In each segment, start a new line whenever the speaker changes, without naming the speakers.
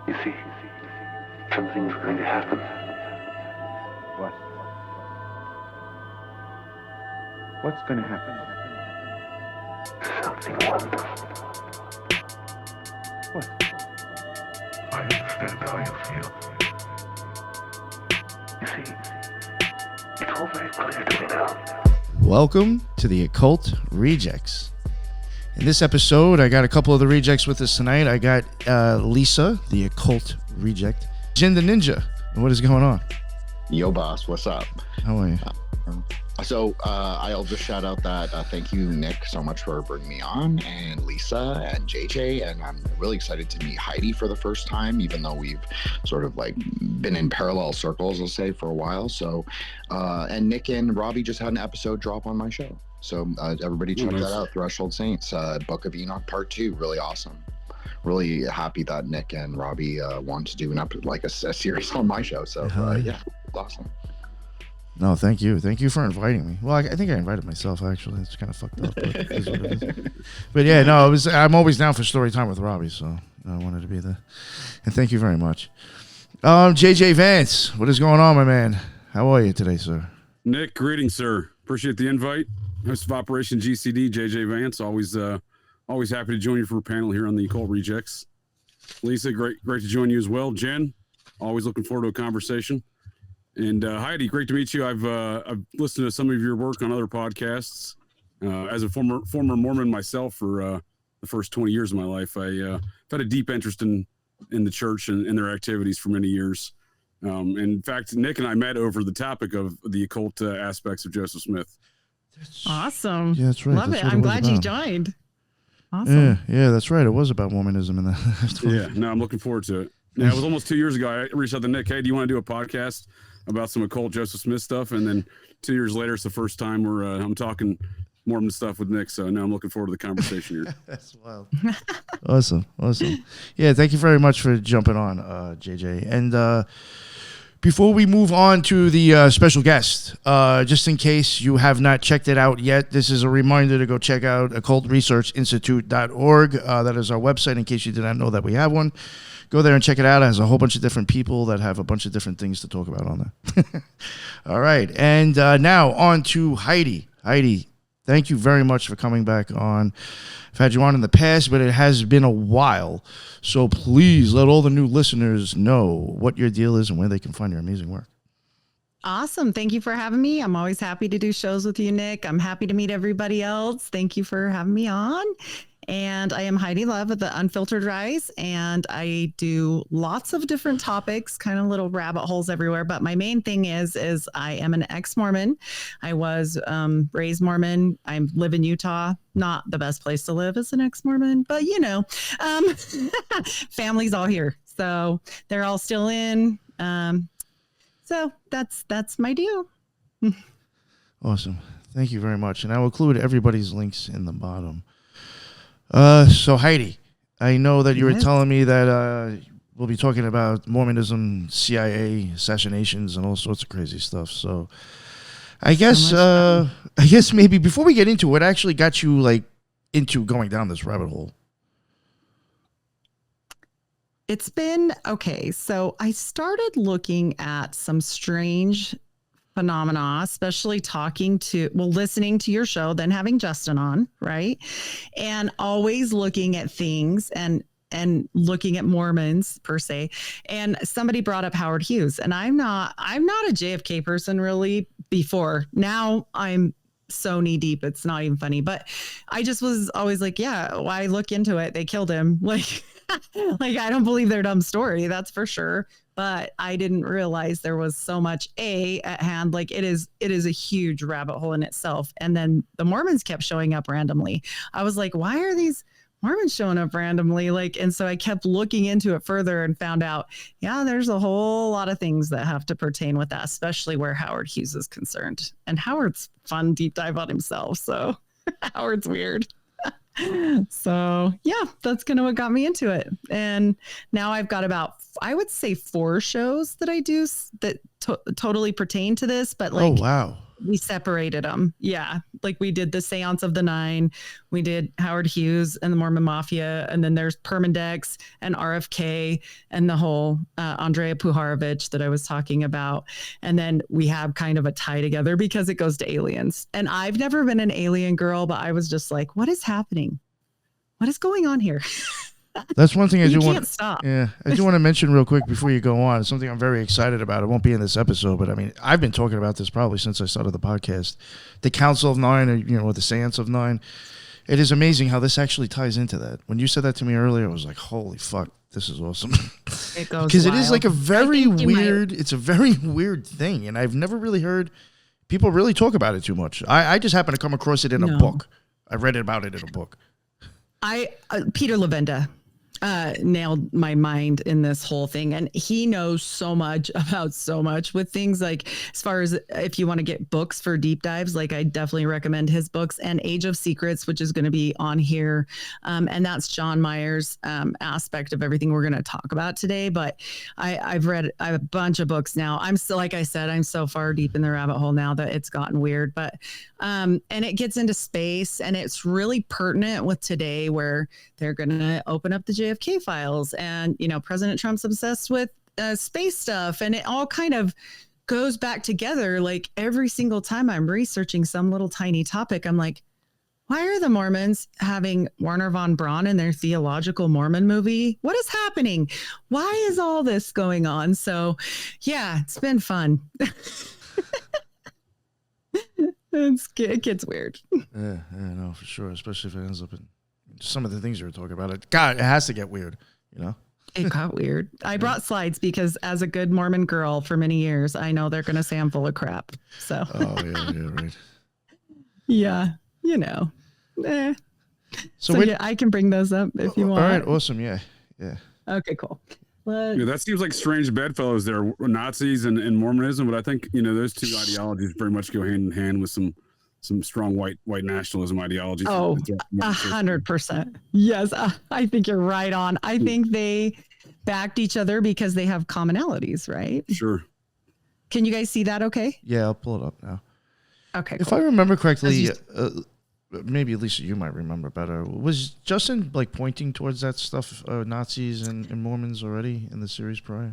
You see, something's going to happen.
What? What's going to happen?
Something wonderful.
What?
I understand how you feel. You see, it's all very clear to me now.
Welcome to the Occult Rejects. In this episode, I got a couple of the rejects with us tonight. I got Lisa, the Occult Reject, Jin the Ninja. What is going on?
Yo, boss, what's up?
How are you?
I'll just shout out that thank you, Nick, so much for bringing me on, and Lisa and JJ, and I'm really excited to meet Heidi for the first time, even though we've sort of like been in parallel circles, I'll say, for a while. So, and Nick and Robbie just had an episode drop on my show. So everybody check that out, Threshold Saints, Book of Enoch Part 2, really awesome. Really happy that Nick and Robbie want to do a series on my show. So yeah, awesome.
No, thank you. Thank you for inviting me. Well, I think I invited myself, actually. It's kind of fucked up. But, it is what it is. But yeah, no, I'm always down for story time with Robbie, so I wanted to be there. And thank you very much. JJ Vance, what is going on, my man? How are you today, sir?
Nick, greetings, sir. Appreciate the invite. Host of Operation GCD, JJ Vance. Always happy to join you for a panel here on the Occult Rejects. Lisa, great to join you as well. Jen, always looking forward to a conversation. And Heidi, great to meet you. I've listened to some of your work on other podcasts. As a former Mormon myself for the first 20 years of my life, I've had a deep interest in the church and their activities for many years. In fact, Nick and I met over the topic of the occult aspects of Joseph Smith.
Awesome.
Yeah, that's right.
Love
that's
it. I'm glad you joined. Awesome.
Yeah, that's right. It was about Mormonism and that.
Yeah, no, I'm looking forward to it. Yeah, it was almost 2 years ago. I reached out to Nick. Hey, do you want to do a podcast about some occult Joseph Smith stuff? And then 2 years later, it's the first time where I'm talking Mormon stuff with Nick. So now I'm looking forward to the conversation here.
That's wild. Awesome. Yeah, thank you very much for jumping on, JJ. And before we move on to the special guest, just in case you have not checked it out yet, this is a reminder to go check out occultresearchinstitute.org. That is our website, in case you did not know that we have one. Go there and check it out. It has a whole bunch of different people that have a bunch of different things to talk about on there. All right. And now on to Heidi. Heidi, thank you very much for coming back on. I've had you on in the past, but it has been a while. So please let all the new listeners know what your deal is and where they can find your amazing work.
Awesome. Thank you for having me. I'm always happy to do shows with you, Nick. I'm happy to meet everybody else. Thank you for having me on. And I am Heidi Love of the Unfiltered Rise, and I do lots of different topics, kind of little rabbit holes everywhere. But my main thing is I am an ex-Mormon. I was raised Mormon. I live in Utah. Not the best place to live as an ex-Mormon, but family's all here, so they're all still in. So that's my deal.
Awesome. Thank you very much. And I will include everybody's links in the bottom. So Heidi, I know that you were telling me that we'll be talking about Mormonism, CIA, assassinations, and all sorts of crazy stuff. So I guess maybe before we get into what actually got you into going down this rabbit hole.
It's been okay. So I started looking at some strange phenomena, especially listening to your show, then having Justin on, right? And always looking at things and looking at Mormons per se. And somebody brought up Howard Hughes, and I'm not a JFK person really before. Now I'm so knee deep, it's not even funny. But I just was always like, yeah, why look into it? They killed him. Like I don't believe their dumb story, that's for sure. But I didn't realize there was so much at hand. Like it is a huge rabbit hole in itself. And then the Mormons kept showing up randomly. I was like, why are these Mormons showing up randomly? And so I kept looking into it further and found out, yeah, there's a whole lot of things that have to pertain with that, especially where Howard Hughes is concerned. And Howard's fun deep dive on himself. So Howard's weird. So yeah, that's kind of what got me into it. And now I've got about, I would say 4 shows that I do that totally pertain to this, but
oh, wow.
we separated them. Yeah. Like we did the Seance of the Nine. We did Howard Hughes and the Mormon Mafia. And then there's Permindex and RFK and the whole Andrea Puharovich that I was talking about. And then we have kind of a tie together because it goes to aliens. And I've never been an alien girl, but I was just like, what is happening? What is going on here?
That's one thing I do want.
Stop.
Yeah, I do want to mention real quick before you go on. Something I'm very excited about. It won't be in this episode, but I mean, I've been talking about this probably since I started the podcast. The Council of Nine, or the Seance of Nine. It is amazing how this actually ties into that. When you said that to me earlier, I was like, "Holy fuck, this is awesome!"
It goes
because it is
wild.
like a very weird. It's a very weird thing, and I've never really heard people really talk about it too much. I just happened to come across it in a book. I read about it in a book.
Peter Levenda nailed my mind in this whole thing, and he knows so much about so much with things like, as far as if you want to get books for deep dives, like I definitely recommend his books, and Age of Secrets, which is going to be on here, and that's John Mayer's aspect of everything we're going to talk about today. But I've read a bunch of books now. I'm still, like I said, I'm so far deep in the rabbit hole now that it's gotten weird, but and it gets into space, and it's really pertinent with today, where they're going to open up the JFK files, and President Trump's obsessed with space stuff, and it all kind of goes back together. Like every single time I'm researching some little tiny topic, I'm like, why are the Mormons having Warner von Braun in their theological Mormon movie? What is happening? Why is all this going on? So yeah, it's been fun. It gets weird.
Yeah, no, for sure. Especially if it ends up in some of the things you were talking about. It has to get weird,
It got weird. I brought slides because, as a good Mormon girl for many years, I know they're going to say I'm full of crap. So.
Oh yeah, right.
Yeah,
So
yeah, I can bring those up if you want.
All right, awesome. Yeah.
Okay, cool.
Yeah, that seems like strange bedfellows there, Nazis and Mormonism, but I think those two ideologies very much go hand in hand with some strong white nationalism ideologies.
Oh, 100%. Yes, I think you're right on. I think they backed each other because they have commonalities, right?
Sure.
Can you guys see that? Okay.
Yeah, I'll pull it up now.
Okay.
If I remember correctly, maybe Lisa, you might remember better. Was Justin pointing towards that stuff, Nazis and Mormons already in the series prior?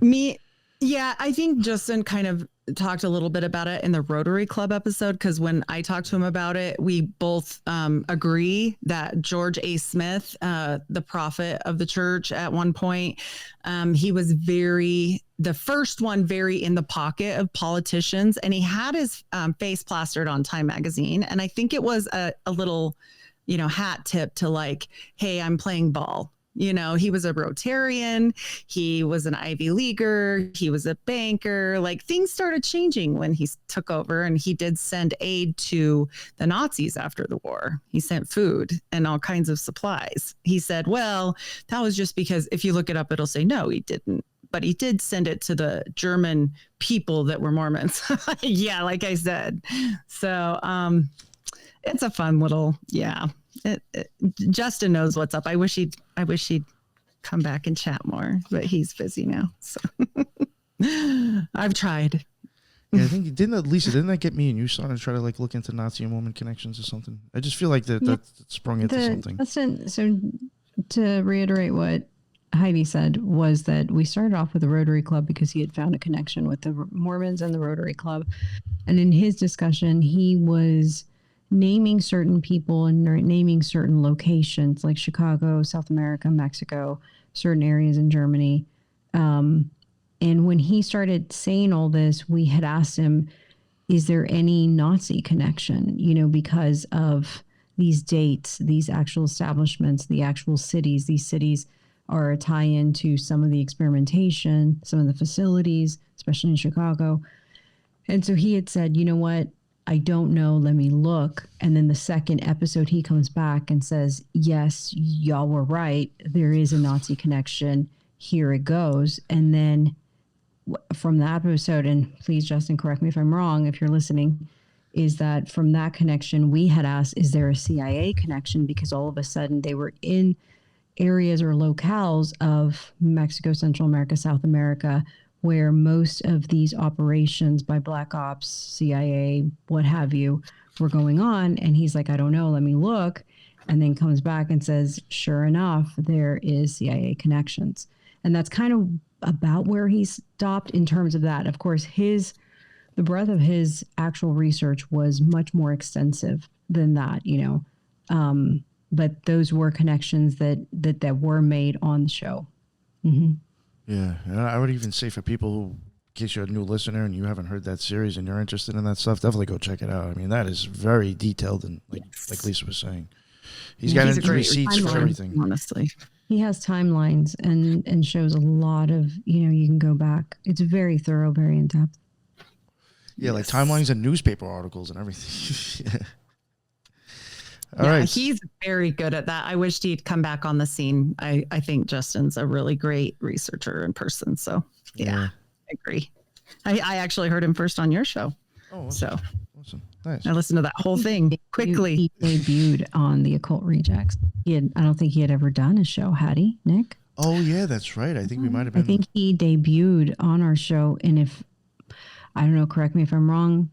Yeah, I think Justin kind of talked a little bit about it in the Rotary Club episode, because when I talked to him about it, we both agree that George A. Smith, the prophet of the church at one point, he was very in the pocket of politicians, and he had his face plastered on Time magazine. And I think it was a little, hat tip to hey, I'm playing ball. He was a Rotarian. He was an Ivy Leaguer. He was a banker. Things started changing when he took over, and he did send aid to the Nazis after the war. He sent food and all kinds of supplies. He said, well, that was just because if you look it up, it'll say, no, he didn't. But he did send it to the German people that were Mormons. Yeah, like I said. So it's a fun little, yeah. Justin knows what's up. I wish he'd come back and chat more, but he's busy now. So I've tried.
Yeah, I think didn't that get me and you started to try to look into Nazi and Mormon connections or something? I just feel like that sprung into something.
Listen, so to reiterate what Heidi said was that we started off with the Rotary Club because he had found a connection with the Mormons and the Rotary Club, and in his discussion, he was naming certain people and naming certain locations like Chicago, South America, Mexico, certain areas in Germany. And when he started saying all this, we had asked him, is there any Nazi connection, because of these dates, these actual establishments, the actual cities. These cities are a tie-in to some of the experimentation, some of the facilities, especially in Chicago. And so he had said, you know what? I don't know. Let me look. And then the second episode, he comes back and says, yes, y'all were right. There is a Nazi connection. Here it goes. And then from that episode, and please, Justin, correct me if I'm wrong, if you're listening, is that from that connection, we had asked, is there a CIA connection? Because all of a sudden they were in areas or locales of Mexico, Central America, South America, where most of these operations by Black Ops, CIA, what have you, were going on. And he's like, I don't know, let me look. And then comes back and says, sure enough, there is CIA connections. And that's kind of about where he stopped in terms of that. Of course, the breadth of his actual research was much more extensive than that, but those were connections that were made on the show. Mm-hmm.
Yeah, and I would even say for people who, in case you're a new listener and you haven't heard that series and you're interested in that stuff, definitely go check it out. I mean, that is very detailed and like Lisa was saying, he's got receipts for everything.
Honestly,
he has timelines and shows a lot of, you can go back. It's very thorough, very in depth.
Yeah, like timelines and newspaper articles and everything. Yeah. All right.
He's very good at that. I wished he'd come back on the scene. I think Justin's a really great researcher in person. So I agree. I actually heard him first on your show.
Oh, awesome.
So
Awesome. Nice.
I listened to that whole thing quickly.
He debuted on the Occult Rejects. I don't think he had ever done a show, had he, Nick?
Oh yeah, that's right. I think we might have been.
I think he debuted on our show, and if I don't know, correct me if I'm wrong,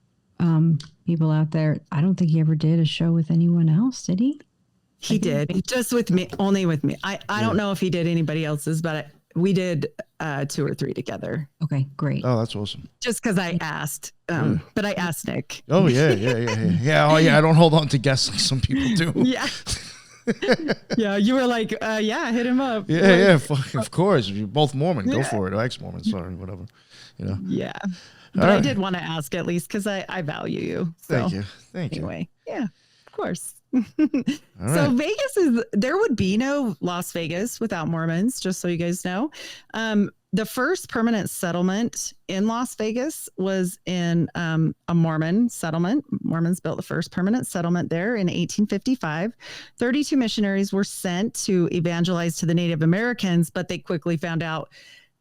people out there, I don't think he ever did a show with anyone else, did he?
He did, just with me, only with me. I don't know if he did anybody else's, but we did 2 or 3 together.
Okay, great.
Oh, that's awesome.
Just because I asked, but I asked Nick.
Oh yeah. Oh yeah. I don't hold on to guests like some people do.
Yeah. Yeah, you were like, hit him up.
Yeah, of course. You're both Mormon, go for it. Or ex-Mormon, sorry, whatever.
Yeah. But I did want to ask at least because I value you. So.
Thank you.
Anyway, yeah, of course. So Vegas there would be no Las Vegas without Mormons, just so you guys know. The first permanent settlement in Las Vegas was in a Mormon settlement. Mormons built the first permanent settlement there in 1855. 32 missionaries were sent to evangelize to the Native Americans, but they quickly found out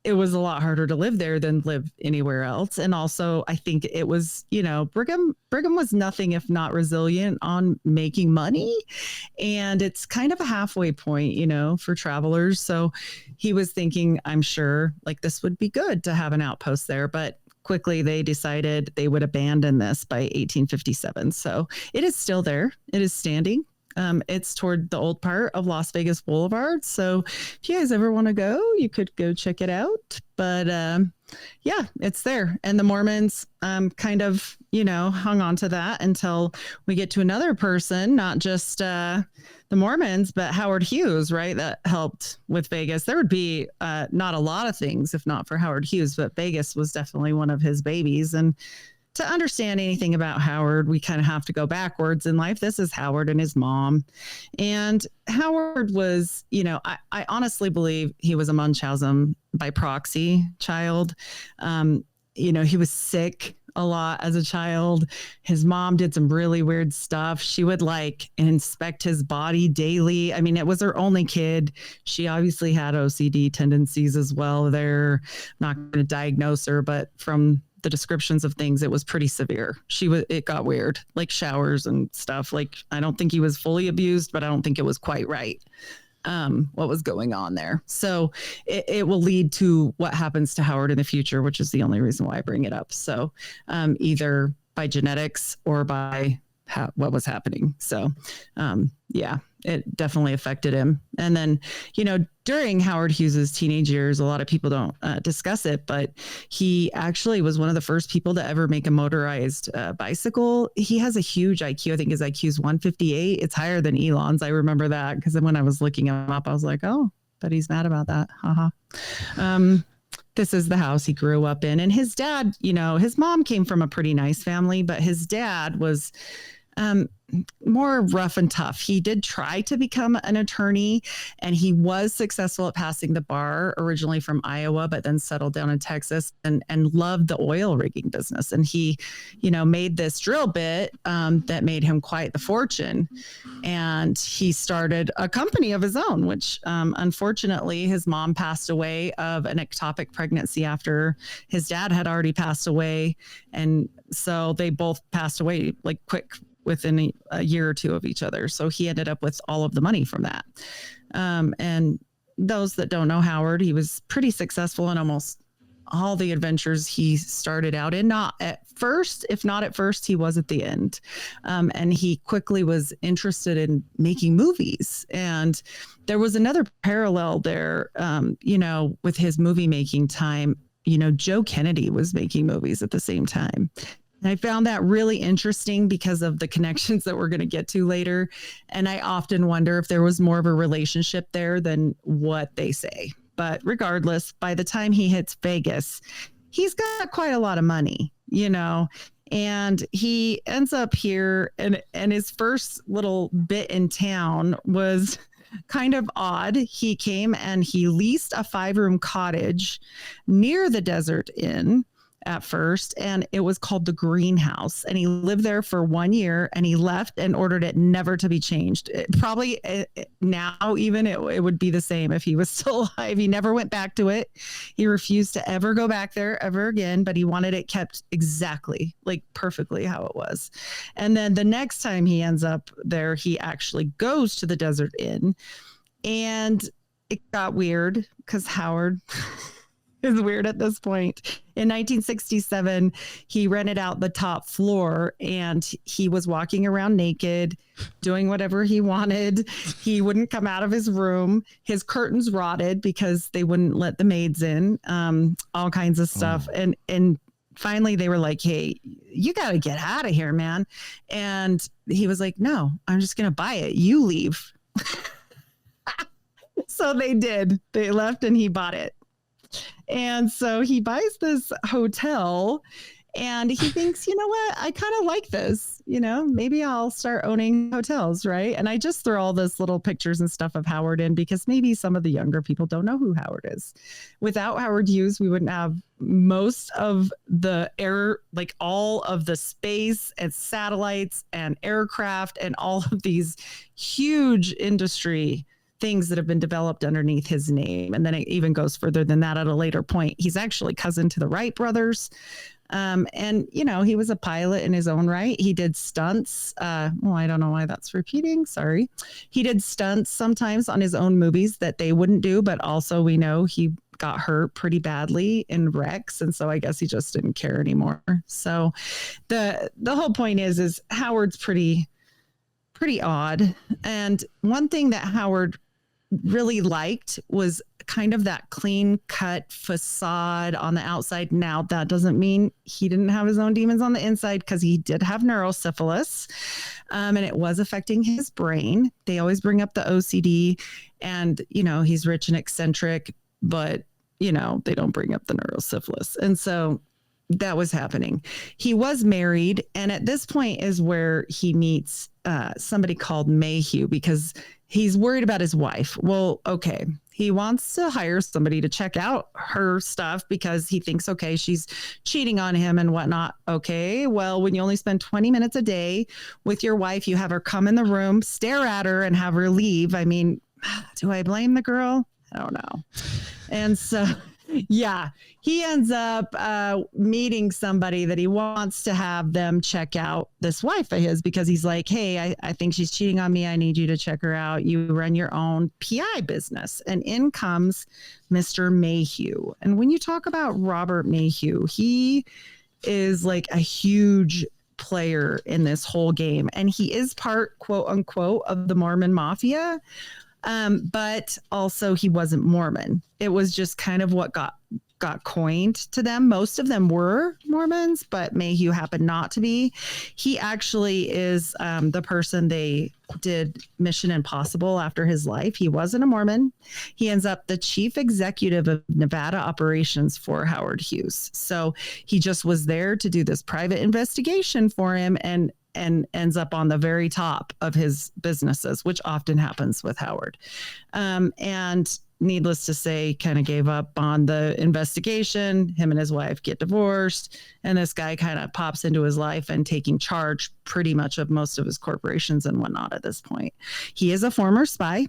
it was a lot harder to live there than live anywhere else. And also, I think it was, Brigham was nothing if not resilient on making money. And it's kind of a halfway point, for travelers. So he was thinking, I'm sure, like this would be good to have an outpost there. But quickly they decided they would abandon this by 1857. So it is still there. It is standing. It's toward the old part of Las Vegas Boulevard. So if you guys ever want to go, you could go check it out. But it's there. And the Mormons kind of, hung on to that until we get to another person, not just the Mormons, but Howard Hughes, right? That helped with Vegas. There would be not a lot of things if not for Howard Hughes, but Vegas was definitely one of his babies. And to understand anything about Howard, we kind of have to go backwards in life. This is Howard and his mom. And Howard was, I honestly believe he was a Munchausen by proxy child. He was sick a lot as a child. His mom did some really weird stuff. She would inspect his body daily. I mean, it was her only kid. She obviously had OCD tendencies as well there. I'm not going to diagnose her, but from the descriptions of things, it was pretty severe. It got weird, like showers and stuff. Like, I don't think he was fully abused, but I don't think it was quite right. What was going on there. So it will lead to what happens to Howard in the future, which is the only reason why I bring it up. So either by genetics or by what was happening. So it definitely affected him. And then, during Howard Hughes's teenage years, a lot of people don't discuss it, but he actually was one of the first people to ever make a motorized bicycle. He has a huge IQ. I think his IQ is 158. It's higher than Elon's. I remember that because when I was looking him up, I was like, oh, but he's mad about that. Haha. This is the house he grew up in. And his dad, his mom came from a pretty nice family, but his dad was more rough and tough. He did try to become an attorney, and he was successful at passing the bar, originally from Iowa, but then settled down in Texas and loved the oil rigging business. And he, made this drill bit that made him quite the fortune. And he started a company of his own, which unfortunately his mom passed away of an ectopic pregnancy after his dad had already passed away. And so they both passed away quick within a year or two of each other. So he ended up with all of the money from that. And those that don't know Howard, he was pretty successful in almost all the adventures he started out in. Not at first, if not at first, he was at the end. And he quickly was interested in making movies. And there was another parallel there, with his movie making time. Joe Kennedy was making movies at the same time. And I found that really interesting because of the connections that we're going to get to later. And I often wonder if there was more of a relationship there than what they say. But regardless, by the time he hits Vegas, he's got quite a lot of money, and he ends up here. And his first little bit in town was kind of odd. He came and he leased a 5-room cottage near the Desert Inn at first, and it was called the Greenhouse, and he lived there for 1 year, and he left and ordered it never to be changed. Now even it would be the same if he was still alive. He never went back to it. He refused to ever go back there ever again, but he wanted it kept exactly, like perfectly how it was. And then the next time he ends up there, he actually goes to the Desert Inn, and it got weird because Howard is weird at this point. In 1967, he rented out the top floor, and he was walking around naked, doing whatever he wanted. He wouldn't come out of his room. His curtains rotted because they wouldn't let the maids in, all kinds of stuff. And finally they were like, hey, you got to get out of here, man. And he was like, no, I'm just going to buy it. You leave. So they did. They left and he bought it. And so he buys this hotel, and he thinks, you know what, I kind of like this, maybe I'll start owning hotels, right? And I just throw all those little pictures and stuff of Howard in because maybe some of the younger people don't know who Howard is. Without Howard Hughes, we wouldn't have most of the like all of the space and satellites and aircraft and all of these huge industry things that have been developed underneath his name. And then it even goes further than that at a later point. He's actually cousin to the Wright brothers. And, he was a pilot in his own right. He did stunts. I don't know why that's repeating. Sorry. He did stunts sometimes on his own movies that they wouldn't do. But also we know he got hurt pretty badly in wrecks. And so I guess he just didn't care anymore. So the whole point is Howard's pretty odd. And one thing that Howard really liked was kind of that clean cut facade on the outside. Now, that doesn't mean he didn't have his own demons on the inside, because he did have neurosyphilis, and it was affecting his brain. They always bring up the OCD, and, he's rich and eccentric, but, they don't bring up the neurosyphilis. And so that was happening. He was married, and at this point is where he meets somebody called Mayhew, because he's worried about his wife. Well, okay, he wants to hire somebody to check out her stuff because he thinks, okay, she's cheating on him and whatnot. Okay, well, when you only spend 20 minutes a day with your wife, you have her come in the room, stare at her, and have her leave. I mean, do I blame the girl? I don't know. And so yeah, he ends up meeting somebody that he wants to have them check out this wife of his, because he's like, hey, I think she's cheating on me. I need you to check her out. You run your own PI business. And in comes Mr. Mayhew. And when you talk about Robert Mayhew, he is like a huge player in this whole game. And he is part, quote unquote, of the Mormon Mafia. But also he wasn't Mormon. It was just kind of what got coined to them. Most of them were Mormons, but Mayhew happened not to be. He actually is the person they did Mission Impossible after his life. He wasn't a Mormon. He ends up the chief executive of Nevada operations for Howard Hughes. So he just was there to do this private investigation for him, and ends up on the very top of his businesses, which often happens with Howard. And needless to say, kind of gave up on the investigation. Him and his wife get divorced, and this guy kind of pops into his life and taking charge pretty much of most of his corporations and whatnot at this point. He is a former spy.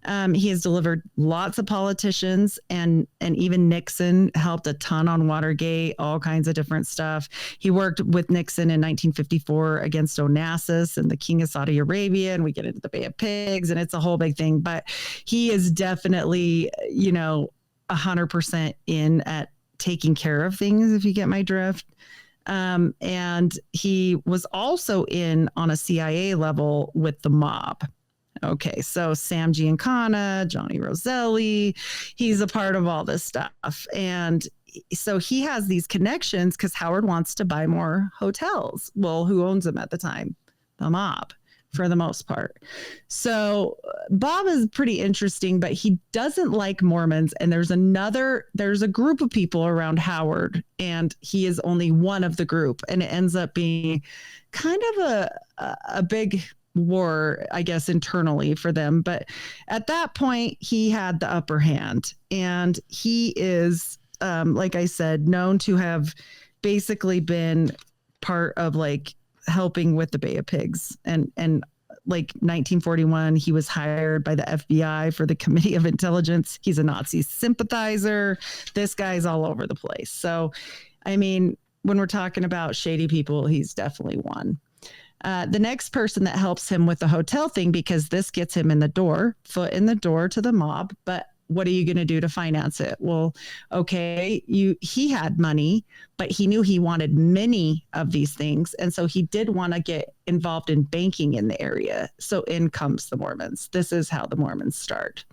He has delivered lots of politicians, and even Nixon helped a ton on Watergate, all kinds of different stuff. He worked with Nixon in 1954 against Onassis and the King of Saudi Arabia, and we get into the Bay of Pigs, and it's a whole big thing. But he is definitely, 100% in at taking care of things, if you get my drift. And he was also in on a CIA level with the mob. Okay, so Sam Giancana, Johnny Roselli, he's a part of all this stuff. And so he has these connections because Howard wants to buy more hotels. Well, who owns them at the time? The mob, for the most part. So Bob is pretty interesting, but he doesn't like Mormons. And there's a group of people around Howard, and he is only one of the group. And it ends up being kind of a big war, I guess, internally for them. But at that point, he had the upper hand, and he is, like I said, known to have basically been part of like helping with the Bay of Pigs. And like 1941, he was hired by the FBI for the Committee of Intelligence. He's a Nazi sympathizer. This guy's all over the place. So, I mean, when we're talking about shady people, he's definitely one. The next person that helps him with the hotel thing, because this gets him foot in the door to the mob. But what are you going to do to finance it? Well, okay, he had money, but he knew he wanted many of these things. And so he did want to get involved in banking in the area. So in comes the Mormons. This is how the Mormons start.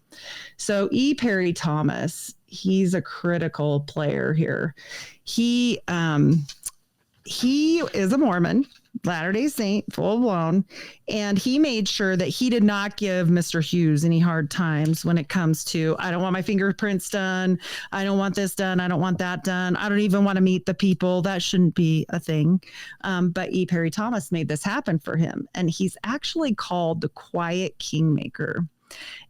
So E. Perry Thomas, he's a critical player here. He is a Mormon, Latter-day Saint, full blown, and he made sure that he did not give Mr. Hughes any hard times when it comes to, I don't want my fingerprints done, I don't want this done, I don't want that done, I don't even want to meet the people. That shouldn't be a thing. But E. Perry Thomas made this happen for him, and he's actually called the Quiet Kingmaker.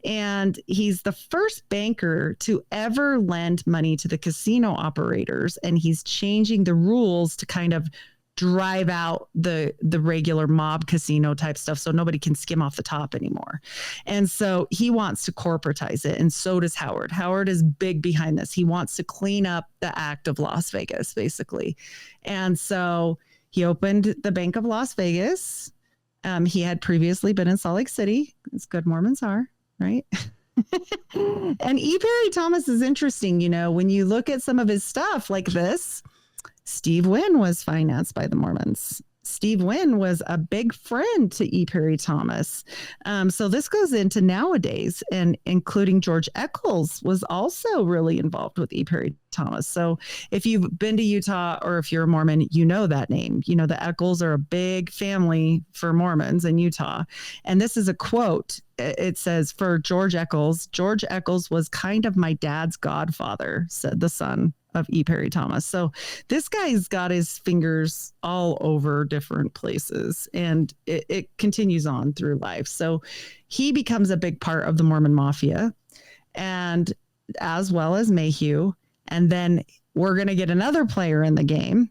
And he's the first banker to ever lend money to the casino operators. And he's changing the rules to kind of drive out the regular mob casino type stuff, so nobody can skim off the top anymore. And so he wants to corporatize it. And so does Howard. Howard is big behind this. He wants to clean up the act of Las Vegas, basically. And so he opened the Bank of Las Vegas. He had previously been in Salt Lake City, as good Mormons are, right? And E. Perry Thomas is interesting. You know, when you look at some of his stuff like this, Steve Wynn was financed by the Mormons. Steve Wynn was a big friend to E. Perry Thomas. So this goes into nowadays, and including George Eccles was also really involved with E. Perry Thomas. So if you've been to Utah, or if you're a Mormon, you know that name. You know, the Eccles are a big family for Mormons in Utah. And this is a quote. It says, for George Eccles was kind of my dad's godfather, said the son of E. Perry Thomas. So this guy's got his fingers all over different places, and it continues on through life. So he becomes a big part of the Mormon Mafia, and as well as Mayhew. And then we're going to get another player in the game.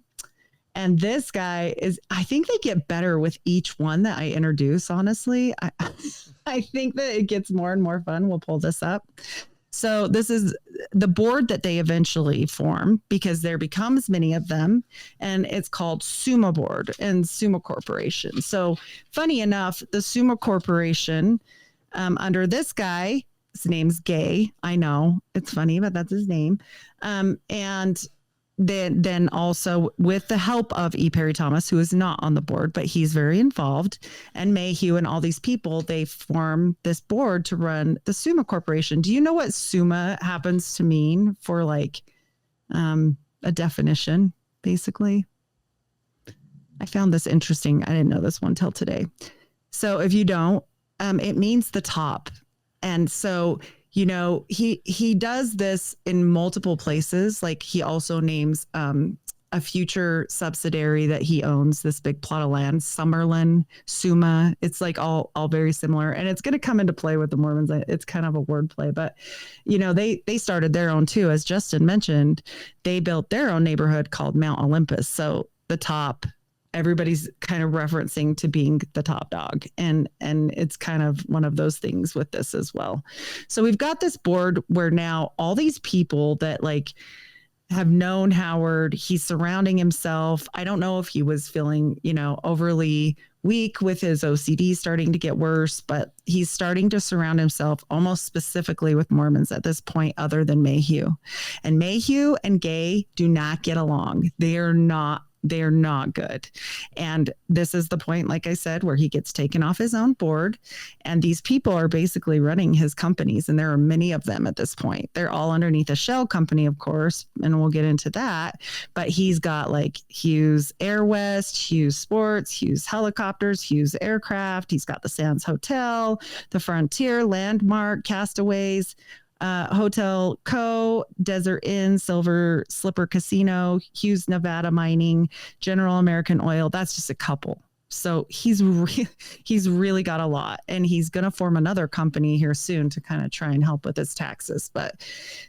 And this guy is, I think they get better with each one that I introduce, honestly. I think that it gets more and more fun. We'll pull this up. So this is the board that they eventually form, because there becomes many of them, and it's called Summa Board and Summa Corporation. So funny enough, the Summa Corporation, under this guy, his name's Gay. I know it's funny, but that's his name. And then also with the help of E. Perry Thomas, who is not on the board, but he's very involved, and Mayhew and all these people, they form this board to run the Summa Corporation. Do you know what Summa happens to mean for like a definition, basically? I found this interesting. I didn't know this one till today. So if you don't, it means the top. And so, you know, he does this in multiple places. Like he also names a future subsidiary that he owns, this big plot of land, Summerlin, Summa. It's like all very similar, and it's going to come into play with the Mormons. It's kind of a wordplay, but you know, they started their own too. As Justin mentioned, they built their own neighborhood called Mount Olympus. So the top, everybody's kind of referencing to being the top dog. And it's kind of one of those things with this as well. So we've got this board where now all these people that like have known Howard, he's surrounding himself. I don't know if he was feeling, you know, overly weak with his OCD starting to get worse, but he's starting to surround himself almost specifically with Mormons at this point, other than Mayhew. And Mayhew and Gay do not get along. They're not good. And this is the point, like I said, where he gets taken off his own board. And these people are basically running his companies. And there are many of them at this point. They're all underneath a shell company, of course. And we'll get into that. But he's got like Hughes Air West, Hughes Sports, Hughes Helicopters, Hughes Aircraft. He's got the Sands Hotel, the Frontier, Landmark, Castaways, Hotel Co., Desert Inn, Silver Slipper Casino, Hughes Nevada Mining, General American Oil. That's just a couple. So he's really got a lot, and he's going to form another company here soon to kind of try and help with his taxes. But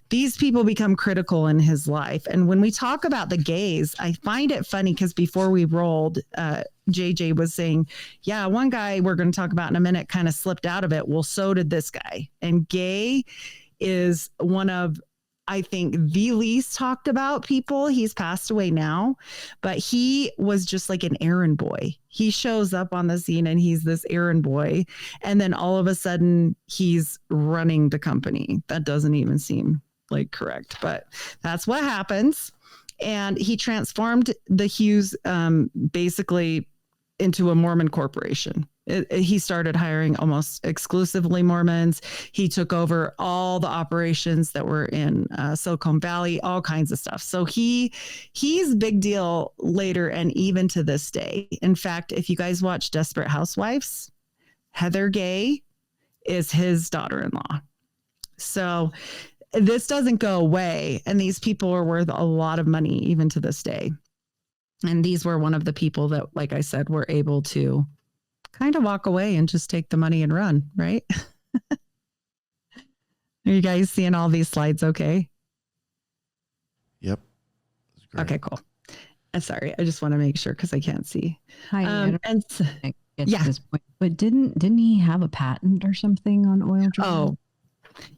these people become critical in his life. And when we talk about the gays, I find it funny because before we rolled, JJ was saying, yeah, one guy we're going to talk about in a minute kind of slipped out of it. Well, so did this guy. And Gay is one of, I think, the least talked about people. He's passed away now, but he was just like an errand boy. He shows up on the scene and he's this errand boy. And then all of a sudden he's running the company. That doesn't even seem like correct, but that's what happens. And he transformed the Hughes basically into a Mormon corporation. He started hiring almost exclusively Mormons. He took over all the operations that were in Silicon Valley, all kinds of stuff. So he's big deal later and even to this day. In fact, if you guys watch Desperate Housewives, Heather Gay is his daughter-in-law. So this doesn't go away. And these people are worth a lot of money even to this day. And these were one of the people that, like I said, were able to kind of walk away and just take the money and run, right? Are you guys seeing all these slides okay?
Yep.
Okay, cool. Sorry, I just want to make sure because I can't see.
Hi,
and
yeah, this point, but didn't he have a patent or something on oil drilling?
Oh,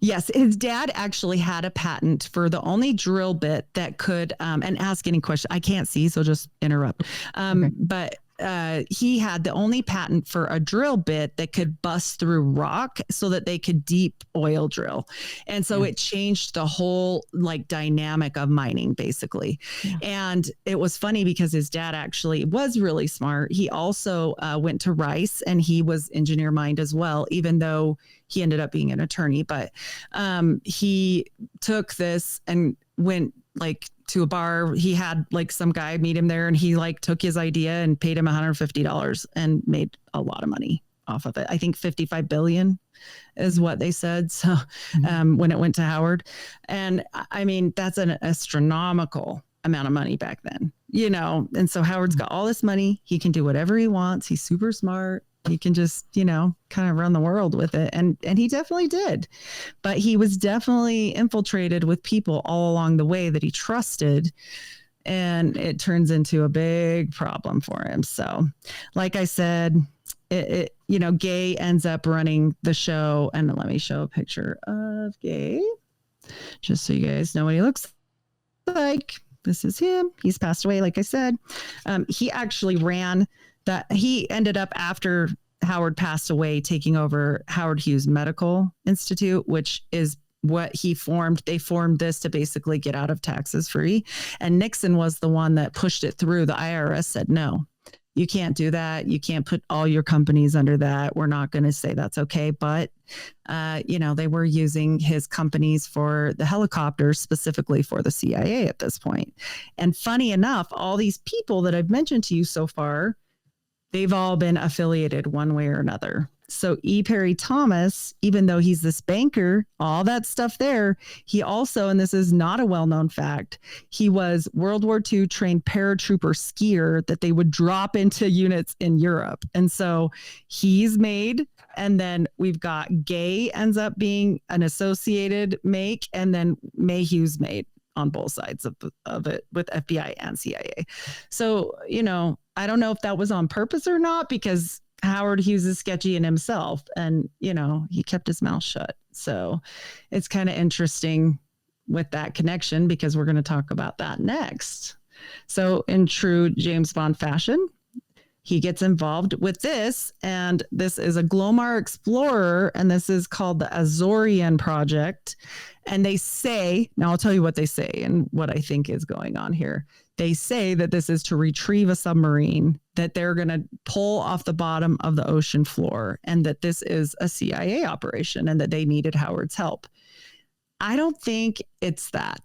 yes. His dad actually had a patent for the only drill bit that could, and ask any question. I can't see, so just interrupt.
Okay.
But he had the only patent for a drill bit that could bust through rock so that they could deep oil drill. And so it changed the whole like dynamic of mining basically. Yeah. And it was funny because his dad actually was really smart. He also went to Rice and he was engineer mind as well, even though he ended up being an attorney. But he took this and went like to a bar. He had like some guy meet him there and he like took his idea and paid him $150 and made a lot of money off of it. I think 55 billion is what they said. So when it went to Howard, and I mean, that's an astronomical amount of money back then, you know? And so Howard's got all this money. He can do whatever he wants. He's super smart. He can just, you know, kind of run the world with it. And he definitely did. But he was definitely infiltrated with people all along the way that he trusted. And it turns into a big problem for him. So like I said, it you know, Gay ends up running the show. And let me show a picture of Gay just so you guys know what he looks like. This is him. He's passed away, like I said. He actually ran that. He ended up, after Howard passed away, taking over Howard Hughes Medical Institute, which is what he formed. They formed this to basically get out of taxes free. And Nixon was the one that pushed it through. The IRS said, no, you can't do that. You can't put all your companies under that. We're not going to say that's okay. But, you know, they were using his companies for the helicopters, specifically for the CIA at this point. And funny enough, all these people that I've mentioned to you so far, they've all been affiliated one way or another. So E. Perry Thomas, even though he's this banker, all that stuff there, he also, and this is not a well-known fact, he was World War II trained paratrooper skier that they would drop into units in Europe. And so he's made, and then we've got Gay ends up being an associated make, and then Mayhew's made on both sides of it with FBI and CIA. So, you know, I don't know if that was on purpose or not, because Howard Hughes is sketchy in himself and, you know, he kept his mouth shut. So it's kind of interesting with that connection, because we're going to talk about that next. So in true James Bond fashion, he gets involved with this, and this is a Glomar explorer, and this is called the Azorian project. And they say, now I'll tell you what they say and what I think is going on here. They say that this is to retrieve a submarine that they're going to pull off the bottom of the ocean floor, and that this is a CIA operation and that they needed Howard's help. I don't think it's that.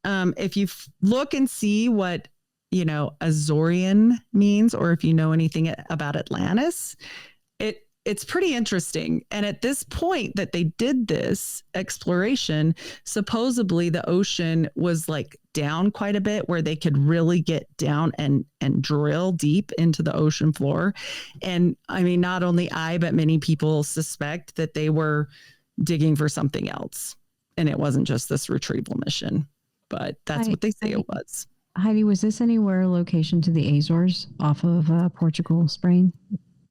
If you look and see what, Azorian means, or if you know anything about Atlantis, it's pretty interesting. And at this point that they did this exploration, supposedly the ocean was like down quite a bit where they could really get down and drill deep into the ocean floor. And I mean, not only I, but many people suspect that they were digging for something else. And it wasn't just this retrieval mission, but that's what they say it was.
Heidi, was this anywhere location to the Azores off of Portugal, Spain?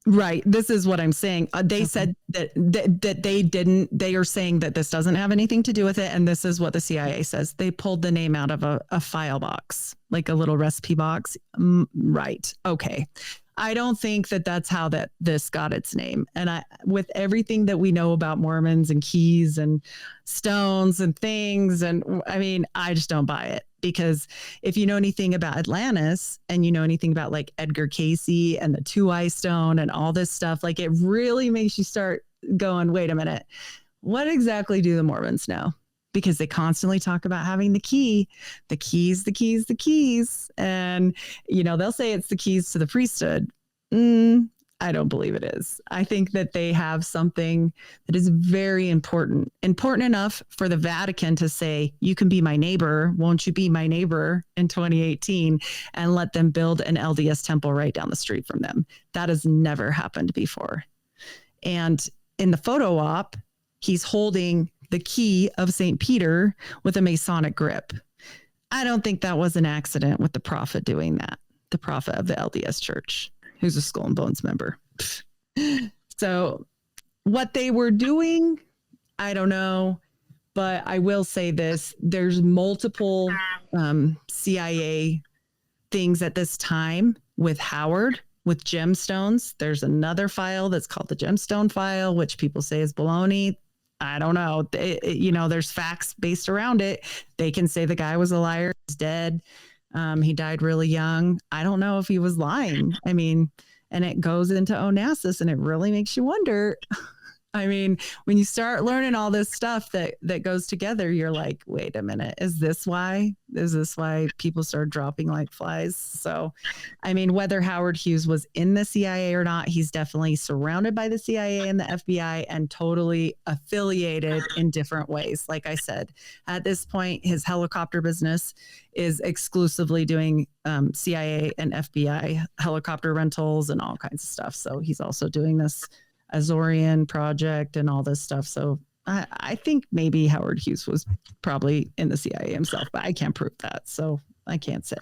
Right. This is what I'm saying. They said that they didn't. They are saying that this doesn't have anything to do with it. And this is what the CIA says. They pulled the name out of a file box, like a little recipe box. Right. Okay. I don't think that that's how this got its name. And with everything that we know about Mormons and keys and stones and things, and I mean, I just don't buy it. Because if you know anything about Atlantis and you know anything about like Edgar Cayce and the Two-Eye Stone and all this stuff, like it really makes you start going, wait a minute, what exactly do the Mormons know? Because they constantly talk about having the keys. And, they'll say it's the keys to the priesthood. I don't believe it is. I think that they have something that is very important enough for the Vatican to say, you can be my neighbor. Won't you be my neighbor in 2018, and let them build an LDS temple right down the street from them. That has never happened before. And in the photo op, he's holding the key of St. Peter with a Masonic grip. I don't think that was an accident with the prophet doing that. The prophet of the LDS church, who's a Skull and Bones member. So what they were doing, I don't know, but I will say this. There's multiple CIA things at this time with Howard, with gemstones. There's another file that's called the gemstone file, which people say is baloney. I don't know. There's facts based around it. They can say the guy was a liar. He's dead. He died really young. I don't know if he was lying. I mean, and it goes into Onassis, and it really makes you wonder. I mean, when you start learning all this stuff that goes together, you're like, wait a minute, is this why people start dropping like flies? So, I mean, whether Howard Hughes was in the CIA or not, he's definitely surrounded by the CIA and the FBI and totally affiliated in different ways. Like I said, at this point, his helicopter business is exclusively doing CIA and FBI helicopter rentals and all kinds of stuff. So he's also doing this Azorian project and all this stuff. So I think maybe Howard Hughes was probably in the CIA himself, but I can't prove that. So I can't say.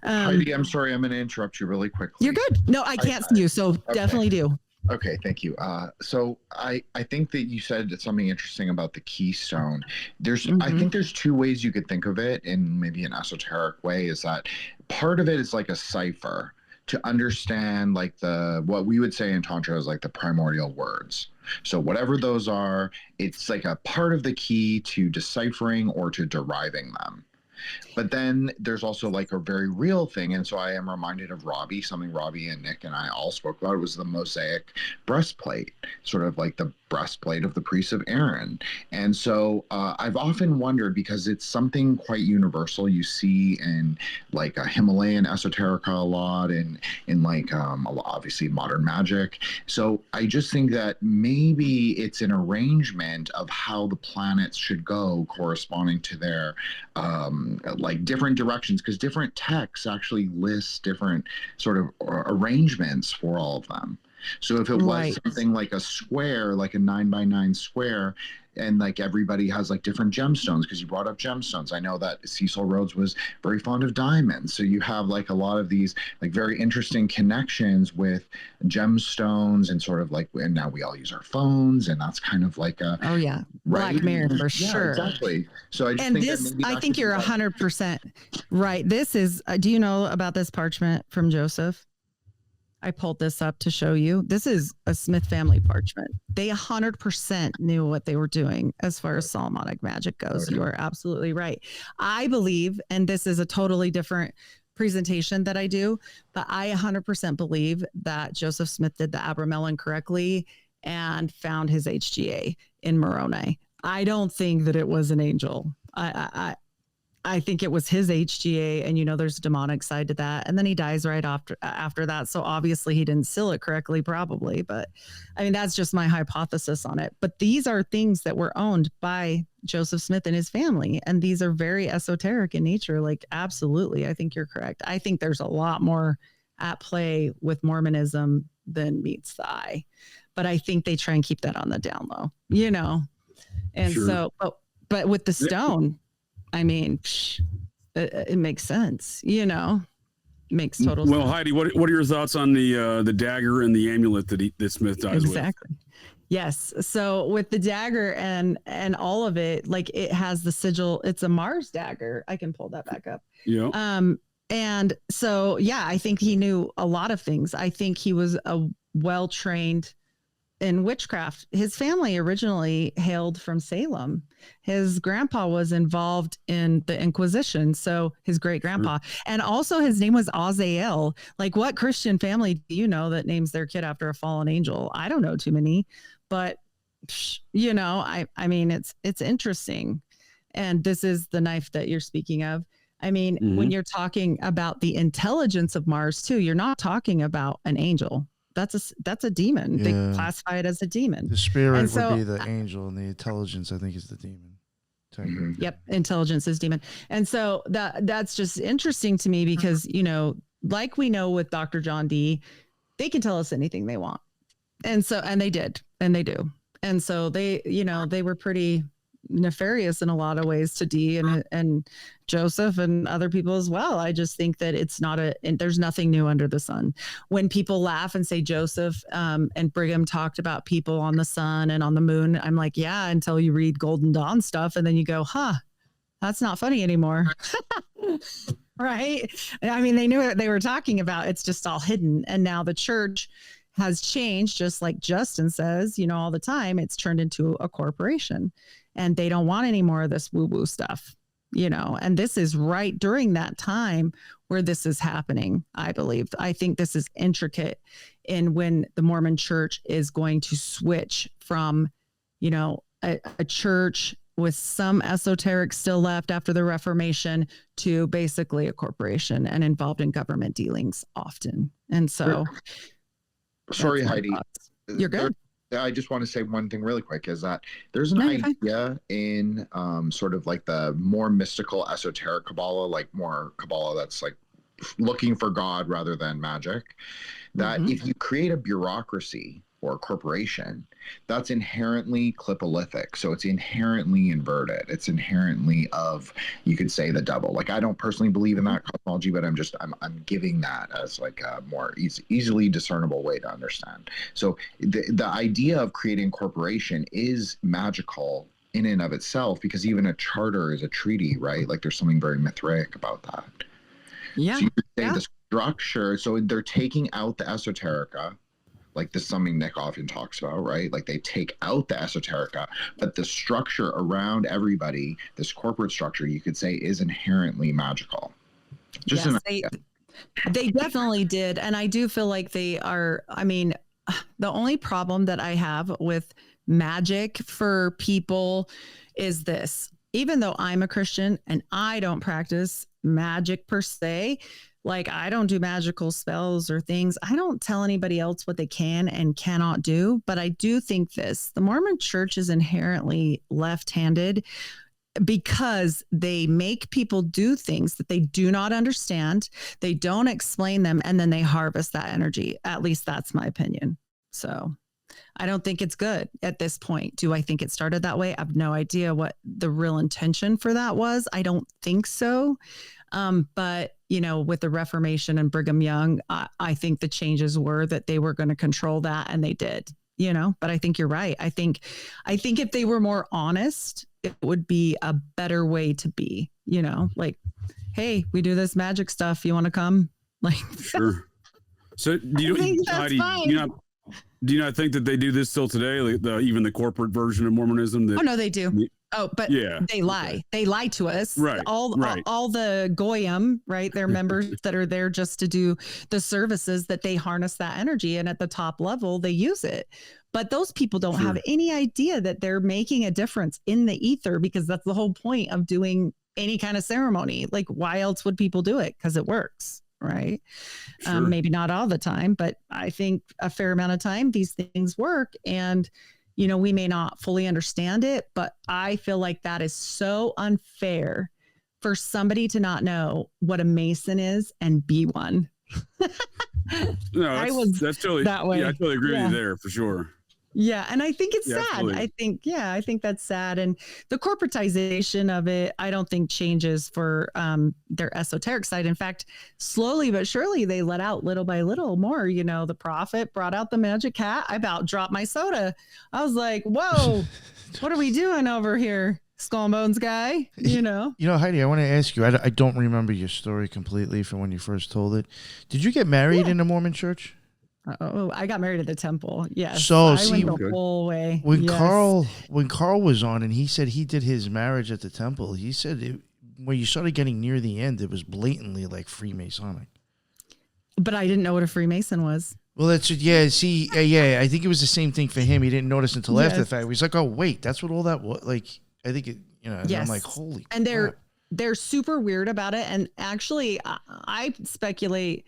Heidi, I'm sorry, I'm going to interrupt you really quickly.
You're good. No, I can't see you. So
okay.
Definitely do.
Okay, thank you. So I think that you said something interesting about the keystone. I think there's two ways you could think of it in maybe an esoteric way, is that part of it is like a cipher to understand like what we would say in Tantra is like the primordial words. So whatever those are, it's like a part of the key to deciphering or to deriving them. But then there's also like a very real thing. And so I am reminded of Robbie, something Robbie and Nick and I all spoke about. It was the Mosaic breastplate, sort of like the breastplate of the priests of Aaron. And so I've often wondered, because it's something quite universal. You see in like a Himalayan esoterica a lot, and in like obviously modern magic. So I just think that maybe it's an arrangement of how the planets should go corresponding to their like different directions, because different texts actually list different sort of arrangements for all of them. So if it was something like a square, like a 9x9 square, and like everybody has like different gemstones, because you brought up gemstones. I know that Cecil Rhodes was very fond of diamonds. So you have like a lot of these like very interesting connections with gemstones, and sort of like, and now we all use our phones, and that's kind of like a,
oh yeah, right? Black Mirror for sure.
Exactly. So I just
and
think
this,
that
I think you're 100% right. This is, do you know about this parchment from Joseph? I pulled this up to show you. This is a Smith family parchment. They 100% knew what they were doing as far as Solomonic magic goes.
Okay.
You are absolutely right. I believe, and this is a totally different presentation that I do, but I 100% believe that Joseph Smith did the Abramelin correctly and found his HGA in Moroni. I don't think that it was an angel. I think it was his HGA, and there's a demonic side to that. And then he dies right after that. So obviously he didn't seal it correctly, probably. But I mean, that's just my hypothesis on it. But these are things that were owned by Joseph Smith and his family, and these are very esoteric in nature. Like, absolutely, I think you're correct. I think there's a lot more at play with Mormonism than meets the eye. But I think they try and keep that on the down low, And
Sure.
so, but with the stone. I mean, it makes sense, makes total sense.
Well, Heidi, what are your thoughts on the dagger and the amulet that Smith dies with?
Exactly. Yes. So with the dagger and all of it, like, it has the sigil. It's a Mars dagger. I can pull that back up.
Yeah.
And so, yeah, I think he knew a lot of things. I think he was a well-trained in witchcraft. His family originally hailed from Salem. His grandpa was involved in the Inquisition, so his great grandpa, and also his name was Azael. Like, what Christian family do you know that names their kid after a fallen angel? I don't know too many, but I mean, it's interesting. And this is the knife that you're speaking of. I mean, when you're talking about the intelligence of Mars too, you're not talking about an angel. That's a demon.
Yeah.
They classify it as a demon.
The spirit
so,
would be the angel, and the intelligence, I think, is the demon.
Yep, intelligence is demon. And so that's just interesting to me because, like we know with Dr. John D, they can tell us anything they want. And so, and they did, and they do. And so they were pretty nefarious in a lot of ways to D and Joseph and other people as well. I just think that there's nothing new under the sun. When people laugh and say Joseph and Brigham talked about people on the sun and on the moon, I'm like, yeah, until you read Golden Dawn stuff. And then you go, that's not funny anymore. Right. I mean, they knew what they were talking about. It's just all hidden. And now the church has changed, just like Justin says, all the time. It's turned into a corporation, and they don't want any more of this woo-woo stuff, and this is right during that time where this is happening. I believe. I think this is intricate in when the Mormon church is going to switch from, a church with some esoteric still left after the Reformation to basically a corporation and involved in government dealings often. And so,
sorry, Heidi,
you're good.
I just want to say one thing really quick, is that there's an idea in sort of like the more mystical esoteric Kabbalah, like more Kabbalah that's like looking for God rather than magic, that if you create a bureaucracy or a corporation, that's inherently clipolithic. So it's inherently inverted. It's inherently of, you could say, the devil. Like, I don't personally believe in that cosmology, but I'm giving that as like a more easily discernible way to understand. So the idea of creating a corporation is magical in and of itself, because even a charter is a treaty, right? Like, there's something very Mithraic about that.
Yeah.
So you could say the structure, so they're taking out the esoterica, like this is something Nick often talks about, right? Like, they take out the esoterica, but the structure around everybody, this corporate structure, you could say, is inherently magical. Just
they definitely did. And I do feel like they are, I mean, the only problem that I have with magic for people is this. Even though I'm a Christian and I don't practice magic per se, like, I don't do magical spells or things. I don't tell anybody else what they can and cannot do. But I do think the Mormon church is inherently left-handed because they make people do things that they do not understand. They don't explain them, and then they harvest that energy. At least that's my opinion. So I don't think it's good at this point. Do I think it started that way? I have no idea what the real intention for that was. I don't think so. But, with the Reformation and Brigham Young, I think the changes were that they were going to control that, and they did, but I think you're right. I think if they were more honest, it would be a better way to be, like, hey, we do this magic stuff. You want to come? Like,
sure. So do you,
I think that's
Heidi,
fine.
do you not think that they do this still today? Like even the corporate version of Mormonism? That,
Oh no, they do. Oh, but
yeah,
they lie.
okay.
They lie to us.
Right, right.
All the goyim, right? They're members that are there just to do the services that they harness that energy, and at the top level they use it. But those people don't have any idea that they're making a difference in the ether, because that's the whole point of doing any kind of ceremony. Like, why else would people do it? Because it works, right?
Sure.
Maybe not all the time, but I think a fair amount of time these things work. And you know, we may not fully understand it, but I feel like that is so unfair for somebody to not know what a Mason is and be one.
No, that's totally
that way.
Yeah, I totally agree with you there for sure.
Yeah. And I think it's sad.
Absolutely.
I think that's sad. And the corporatization of it, I don't think changes for their esoteric side. In fact, slowly but surely they let out little by little more. You know, the prophet brought out the magic hat. I about dropped my soda. I was like, whoa, what are we doing over here? Skull and Bones guy, you know?
You know, Heidi, I want to ask you, I don't remember your story completely from when you first told it. Did you get married in a Mormon church?
Oh, I got married at the temple. Yes.
So
I
see,
went the whole way.
When Carl was on and he said he did his marriage at the temple, he said when you started getting near the end, it was blatantly like Freemasonic.
But I didn't know what a Freemason was.
Well, that's see, I think it was the same thing for him. He didn't notice until after the fact. He's like, oh wait, that's what all that was. Like, I think it, you know. And I'm like, holy.
And
crap.
they're super weird about it. And actually, I speculate.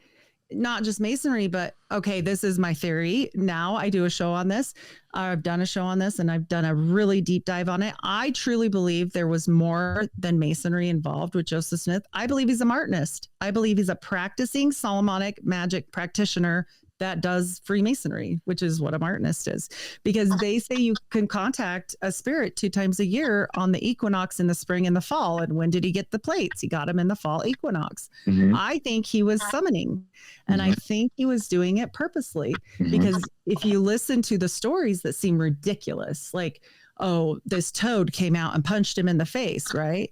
Not just Masonry, but okay, this is my theory. Now I do a show on this. I've done a show on this and I've done a really deep dive on it. I truly believe there was more than Masonry involved with Joseph Smith. I believe he's a Martinist. I believe he's a practicing Solomonic magic practitioner that does Freemasonry, which is what a Martinist is, because they say you can contact a spirit 2 times a year on the equinox in the spring and the fall. And when did he get the plates? He got them in the fall equinox.
Mhm.
I think he was summoning, and I think he was doing it purposely, because if you listen to the stories that seem ridiculous, like, oh, this toad came out and punched him in the face, right?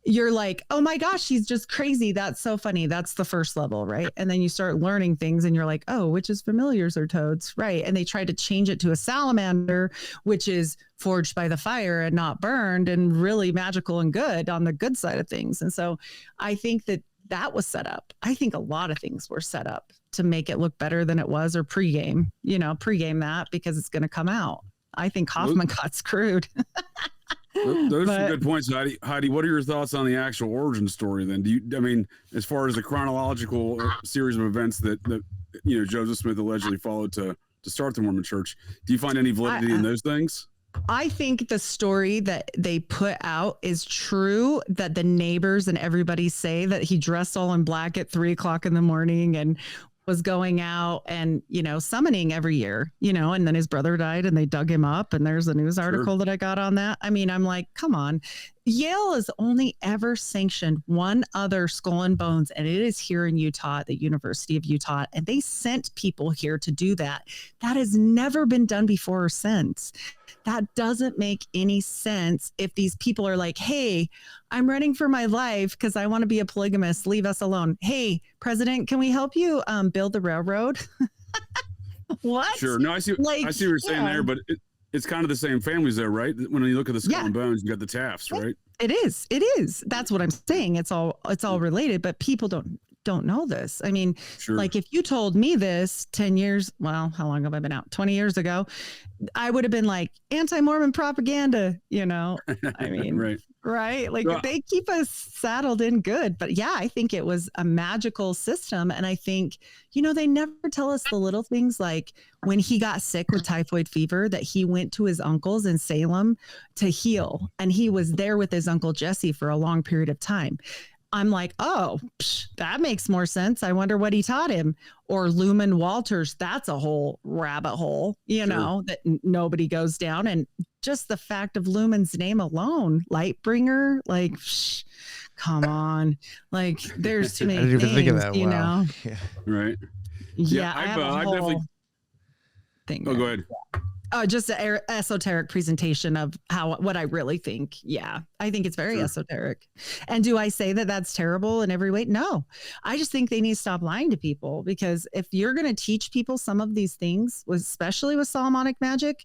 You're like, oh my gosh, he's just crazy. That's so funny. That's the first level, right? And then you start learning things and you're like, oh, witches, familiars are toads, right? And they try to change it to a salamander, which is forged by the fire and not burned and really magical and good on the good side of things. And so I think that was set up. I think a lot of things were set up to make it look better than it was, or pregame that, because it's going to come out. I think Hoffman got screwed.
Those are good points, Heidi. Heidi, what are your thoughts on the actual origin story then? I mean, as far as the chronological series of events that Joseph Smith allegedly followed to start the Mormon Church, do you find any validity in those things?
I think the story that they put out is true, that the neighbors and everybody say that he dressed all in black at 3:00 in the morning and was going out and, summoning every year, and then his brother died and they dug him up. And there's a news article that I got on that. I mean, I'm like, come on. Yale has only ever sanctioned one other Skull and Bones, and it is here in Utah at the University of Utah. And they sent people here to do that. That has never been done before or since. That doesn't make any sense if these people are like, hey, I'm running for my life because I want to be a polygamist. Leave us alone. Hey, President, can we help you build the railroad? What?
Sure. No, I see what you're saying there, but it's kind of the same families there, right? When you look at the Skull and Bones, you got the Tafts, right?
It is. That's what I'm saying. It's all related, but people don't know this. I mean, like if you told me this 10 years, well, how long have I been out? 20 years ago, I would have been like anti-Mormon propaganda, I mean, right. Like they keep us saddled in good, but yeah, I think it was a magical system. And I think, they never tell us the little things, like when he got sick with typhoid fever, that he went to his uncle's in Salem to heal. And he was there with his uncle Jesse for a long period of time. I'm like, oh, that makes more sense. I wonder what he taught him. Or Lumen Walters, that's a whole rabbit hole, that nobody goes down. And just the fact of Lumen's name alone, Lightbringer, like, come on. Like, there's too many
I didn't
things,
even think of that. Wow.
Yeah. Right.
Yeah,
I've definitely...
thing.
Oh, go ahead.
Just an esoteric presentation of what I really think. Yeah, I think it's very esoteric. And do I say that that's terrible in every way? No, I just think they need to stop lying to people, because if you're going to teach people some of these things, especially with Solomonic magic,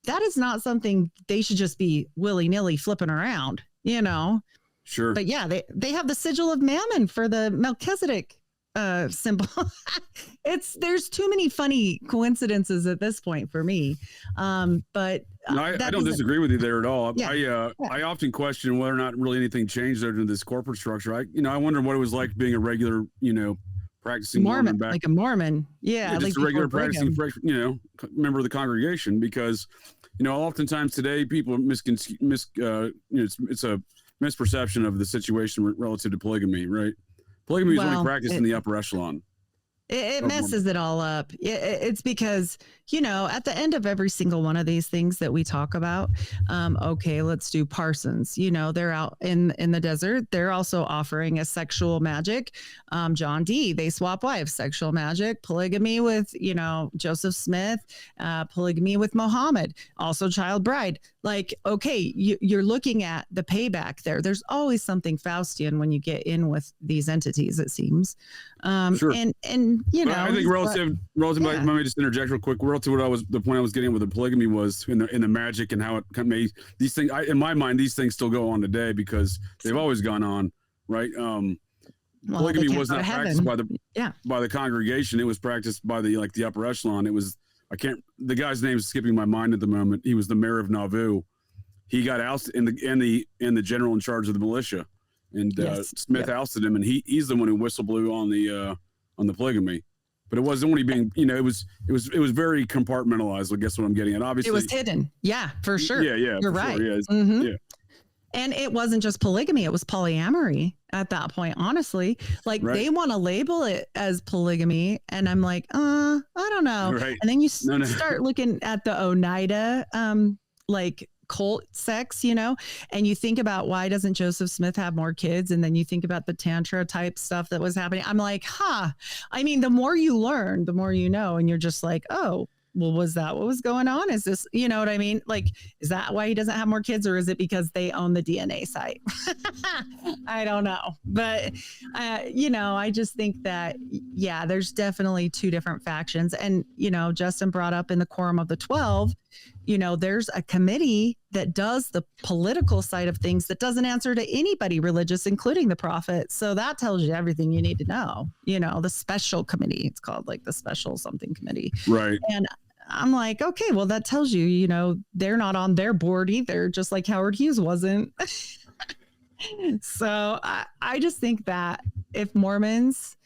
that is not something they should just be willy-nilly flipping around, you know?
Sure.
But yeah, they have the sigil of Mammon for the Melchizedek symbol. There's too many funny coincidences at this point for me. But
no, I don't disagree with you there at all.
Yeah.
I often question whether or not really anything changed over this corporate structure. I wonder what it was like being a regular, practicing Mormon back,
like a Mormon. Yeah,
just a regular practicing, member of the congregation, because, oftentimes today people it's a misperception of the situation relative to polygamy, right? Polygamy is only practiced in the upper echelon.
It messes it all up. It's because, at the end of every single one of these things that we talk about, okay, let's do Parsons. They're out in the desert. They're also offering a sexual magic. John D., they swap wives, sexual magic, polygamy with, Joseph Smith, polygamy with Muhammad, also child bride. Like, okay, you're looking at the payback there. There's always something Faustian when you get in with these entities, it seems.
Sure.
And
I think relative, let me just interject real quick. Relative to the point I was getting with the polygamy was in the magic and how it made these things. In my mind, these things still go on today because they've always gone on, right? Polygamy was not practiced by the congregation. It was practiced by the upper echelon. It was, the guy's name is skipping my mind at the moment. He was the mayor of Nauvoo. He got ousted in the general in charge of the militia, and Smith ousted him, and he's the one who whistle blew on the polygamy. But it wasn't only being, it was very compartmentalized. I guess what I'm getting at. Obviously,
it was hidden. Yeah, for sure.
Yeah,
you're right.
Sure, yeah.
Mm-hmm.
Yeah.
And it wasn't just polygamy, it was polyamory at that point, honestly. Like, they want to label it as polygamy. And I'm like, I don't know.
Right.
And then you start looking at the Oneida, cult sex, and you think about, why doesn't Joseph Smith have more kids? And then you think about the Tantra type stuff that was happening. I'm like, I mean, the more you learn, the more you know. And you're just like, oh, well, was that what was going on? Is this, you know what I mean? Like, is that why he doesn't have more kids, or is it because they own the DNA site? I don't know. But, I just think that, there's definitely two different factions. And, Justin brought up in the Quorum of the 12, there's a committee that does the political side of things that doesn't answer to anybody religious, including the prophet. So that tells you everything you need to know. The special committee, it's called like the special something committee.
Right.
And I'm like, okay, well, that tells you, they're not on their board either, just like Howard Hughes wasn't. So I just think that if Mormons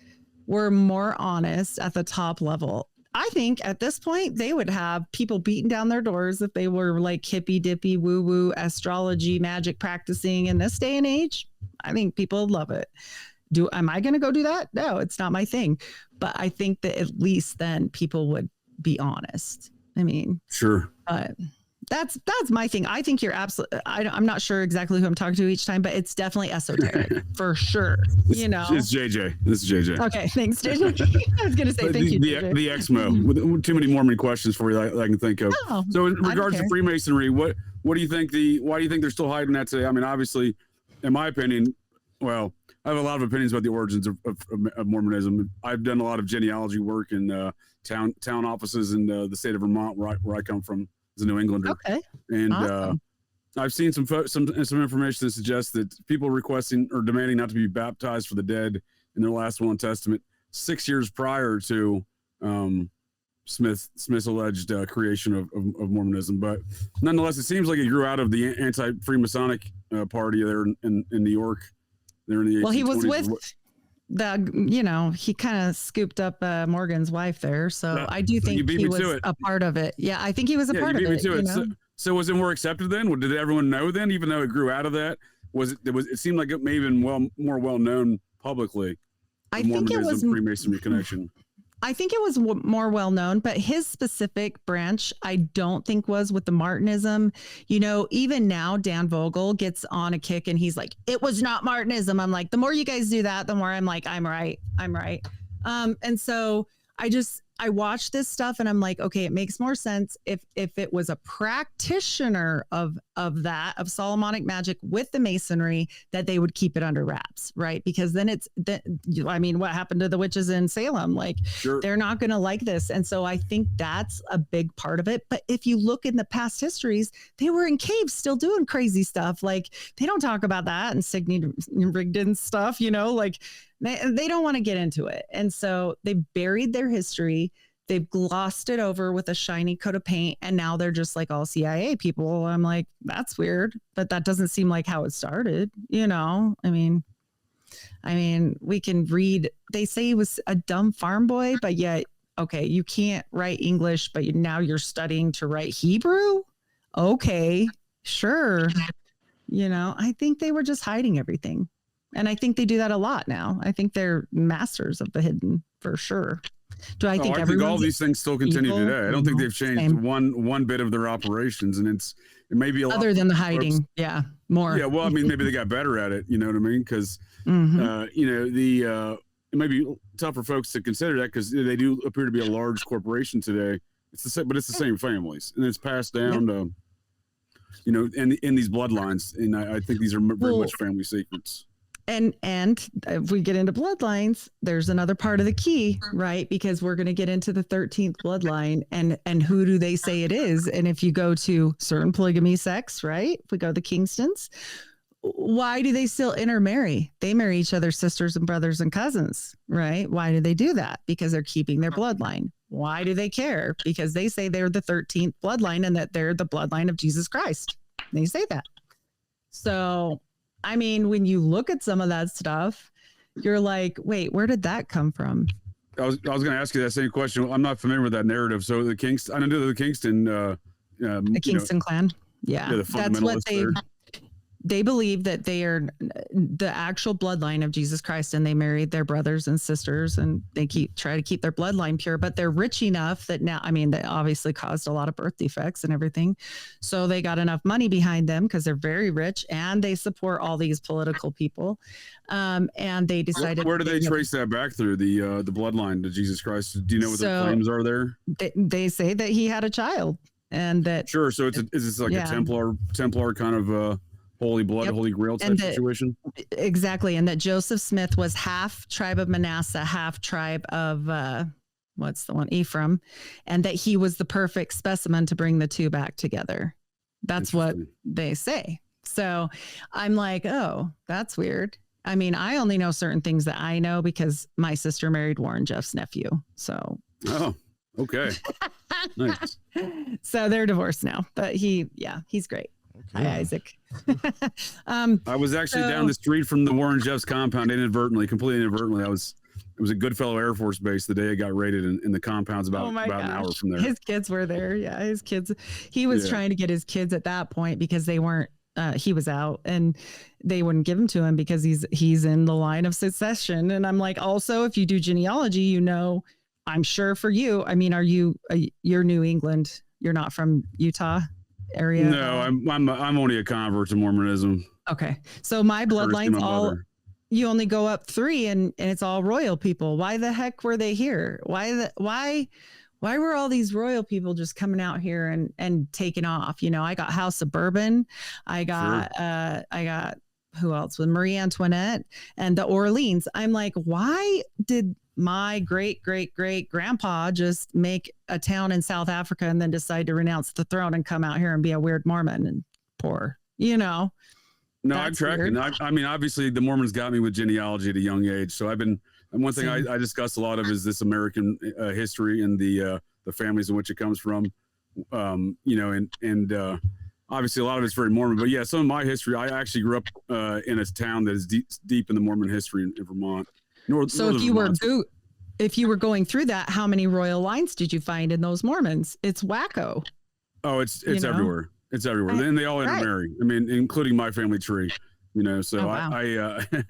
were more honest at the top level, I think at this point they would have people beating down their doors if they were like hippy dippy woo woo astrology magic practicing in this day and age. I think people would love it. Am I going to go do that? No, it's not my thing. But I think that at least then people would be honest. I mean,
sure.
But that's my thing. I think you're absolutely, I'm not sure exactly who I'm talking to each time, but it's definitely esoteric for sure.
It's JJ. This is JJ.
Okay. Thanks, JJ. I was going to say thank you.
The Exmo, with too many Mormon questions for you that I can think of.
Oh,
so in regards to Freemasonry, what do you think why do you think they're still hiding that today? I mean, obviously, in my opinion, well, I have a lot of opinions about the origins of Mormonism. I've done a lot of genealogy work in town offices in the state of Vermont, where I come from, as a New Englander.
Okay.
And
awesome.
I've seen some information that suggests that people requesting or demanding not to be baptized for the dead in their last will and testament 6 years prior to Smith's alleged creation of Mormonism. But nonetheless, it seems like it grew out of the anti-Freemasonic party there in New York. There in the 1820s.
Well, he was with he kind of scooped up Morgan's wife there. So I do think he was a part of it. Yeah, I think he was a part of it.
You beat me to it. So was it more accepted then? Did everyone know then, even though it grew out of that? It seemed like it may have been more well known publicly.
I think it was
Freemasonry connection.
I think it was more well known, but his specific branch, I don't think was with the Martinism. Even now, Dan Vogel gets on a kick and he's like, it was not Martinism. I'm like, the more you guys do that, the more I'm like, I'm right. And so I watch this stuff and I'm like, okay, it makes more sense if it was a practitioner of Solomonic magic with the Masonry, that they would keep it under wraps, right? Because then I mean, what happened to the witches in Salem? Like,
Sure.
they're not going to like this. And so I think that's a big part of it. But if you look in the past histories, they were in caves still doing crazy stuff. Like, they don't talk about that and Signy Rigdon stuff, you know, like they don't want to get into it. And so they buried their history. They've glossed it over with a shiny coat of paint. And now they're just like all CIA people. I'm like, that's weird, but that doesn't seem like how it started. You know, I mean, we can read, they say he was a dumb farm boy, but yet, okay, you can't write English, but now you're studying to write Hebrew. Okay, sure. You know, I think they were just hiding everything. And I think they do that a lot now. I think they're masters of the hidden for sure. Do I think
I think all these things still continue
evil?
today. I don't think they've changed
Same.
one bit of their operations, and it may be a lot
Other than the hiding. Yeah, more.
Yeah, well, I mean, maybe they got better at it. You know what I mean? Because
Mhm.
you know, it may be tough for folks to consider that because they do appear to be a large corporation today. It's the same, but it's the same families, and it's passed down to, you know, in these bloodlines. And I think these are very much family secrets.
And if we get into bloodlines, there's another part of the key, right? Because we're going to get into the 13th bloodline, and who do they say it is? And if you go to certain polygamy sects, right? If we go to the Kingstons, why do they still intermarry? They marry each other's sisters and brothers and cousins, right? Why do they do that? Because they're keeping their bloodline. Why do they care? Because they say they're the 13th bloodline and that they're the bloodline of Jesus Christ. They say that. So, I mean, when you look at some of that stuff, you're like, wait, where did that come from?
I was going to ask you that same question. I'm not familiar with that narrative. So the Kingston, I know the Kingston,
The Kingston clan. Yeah,
the
that's what
fundamentalists
they believe, that they are the actual bloodline of Jesus Christ, and they married their brothers and sisters, and they try to keep their bloodline pure, but they're rich enough that now, I mean, they obviously caused a lot of birth defects and everything. So they got enough money behind them because they're very rich and they support all these political people. And they decided.
Where do they trace that back through the bloodline to Jesus Christ? Do you know what their claims are there?
They say that he had a child, and that.
Sure. So is this like a Templar kind of holy blood, holy grail type situation?
Exactly. And that Joseph Smith was half tribe of Manasseh, half tribe of what's the one? Ephraim, and that he was the perfect specimen to bring the two back together. That's what they say. So I'm like, oh, that's weird. I mean, I only know certain things that I know because my sister married Warren Jeff's nephew. So.
Oh, okay. Nice.
So they're divorced now, but he's great. Okay. Hi, Isaac.
I was actually down the street from the Warren Jeffs compound completely inadvertently. It was a Goodfellow Air Force Base the day it got raided, in the compound's about an hour from there.
His kids were there. Yeah, his kids. He was trying to get his kids at that point because they weren't. He was out, and they wouldn't give him to him because he's in the line of succession. And I'm like, also, if you do genealogy, you know, I'm sure for you. I mean, you're New England? You're not from Utah area?
No, I'm only a convert to Mormonism.
Okay, so my bloodline's all. You only go up 3, and it's all royal people. Why the heck were they here? Why were all these royal people just coming out here and taking off? You know, I got House of Bourbon. I got who else? With Marie Antoinette and the Orleans. I'm like, why did my great grandpa just make a town in South Africa and then decide to renounce the throne and come out here and be a weird Mormon and poor, you know?
No, I'm tracking. I mean, obviously the Mormons got me with genealogy at a young age. So and one thing I discuss a lot of is this American history and the families in which it comes from, you know, and obviously a lot of it's very Mormon, but yeah, some of my history, I actually grew up in a town that is deep in the Mormon history in Vermont.
So if you were going through that, how many royal lines did you find in those Mormons? It's wacko.
Oh, it's everywhere. It's everywhere. Then they all intermarry. I mean, including my family tree. You know, so wow.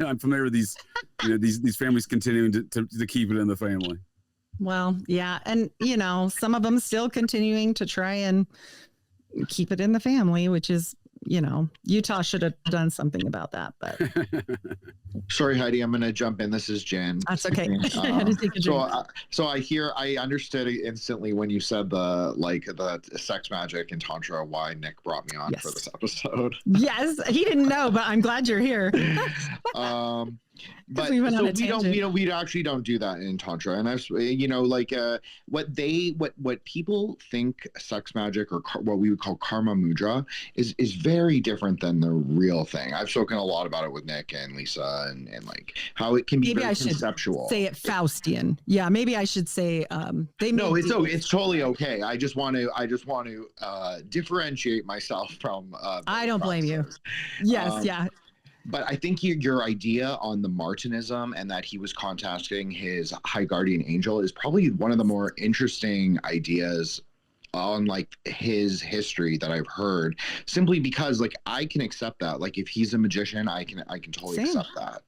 I'm familiar with these, you know, these families continuing to keep it in the family.
Well, yeah, and you know, some of them still continuing to try and keep it in the family, which is, you know, Utah should have done something about that, but
Sorry, Heidi, I'm going to jump in. This is Jen.
That's okay. I had to take a drink.
So I understood instantly when you said the sex magic and tantra, why Nick brought me on for this episode.
Yes, he didn't know, but I'm glad you're here.
But
we went
so
on a
we actually don't do that in tantra, and I've what people think sex magic or what we would call karma mudra is very different than the real thing. I've spoken a lot about it with Nick and Lisa and like how it can be very conceptual.
Say it Faustian. Yeah, maybe I should say
it's totally okay. I just want to differentiate myself from
I don't blame you. Yes, yeah.
But I think your idea on the Martinism and that he was contacting his high guardian angel is probably one of the more interesting ideas on like his history that I've heard, simply because like I can accept that. Like if he's a magician, I can totally accept that.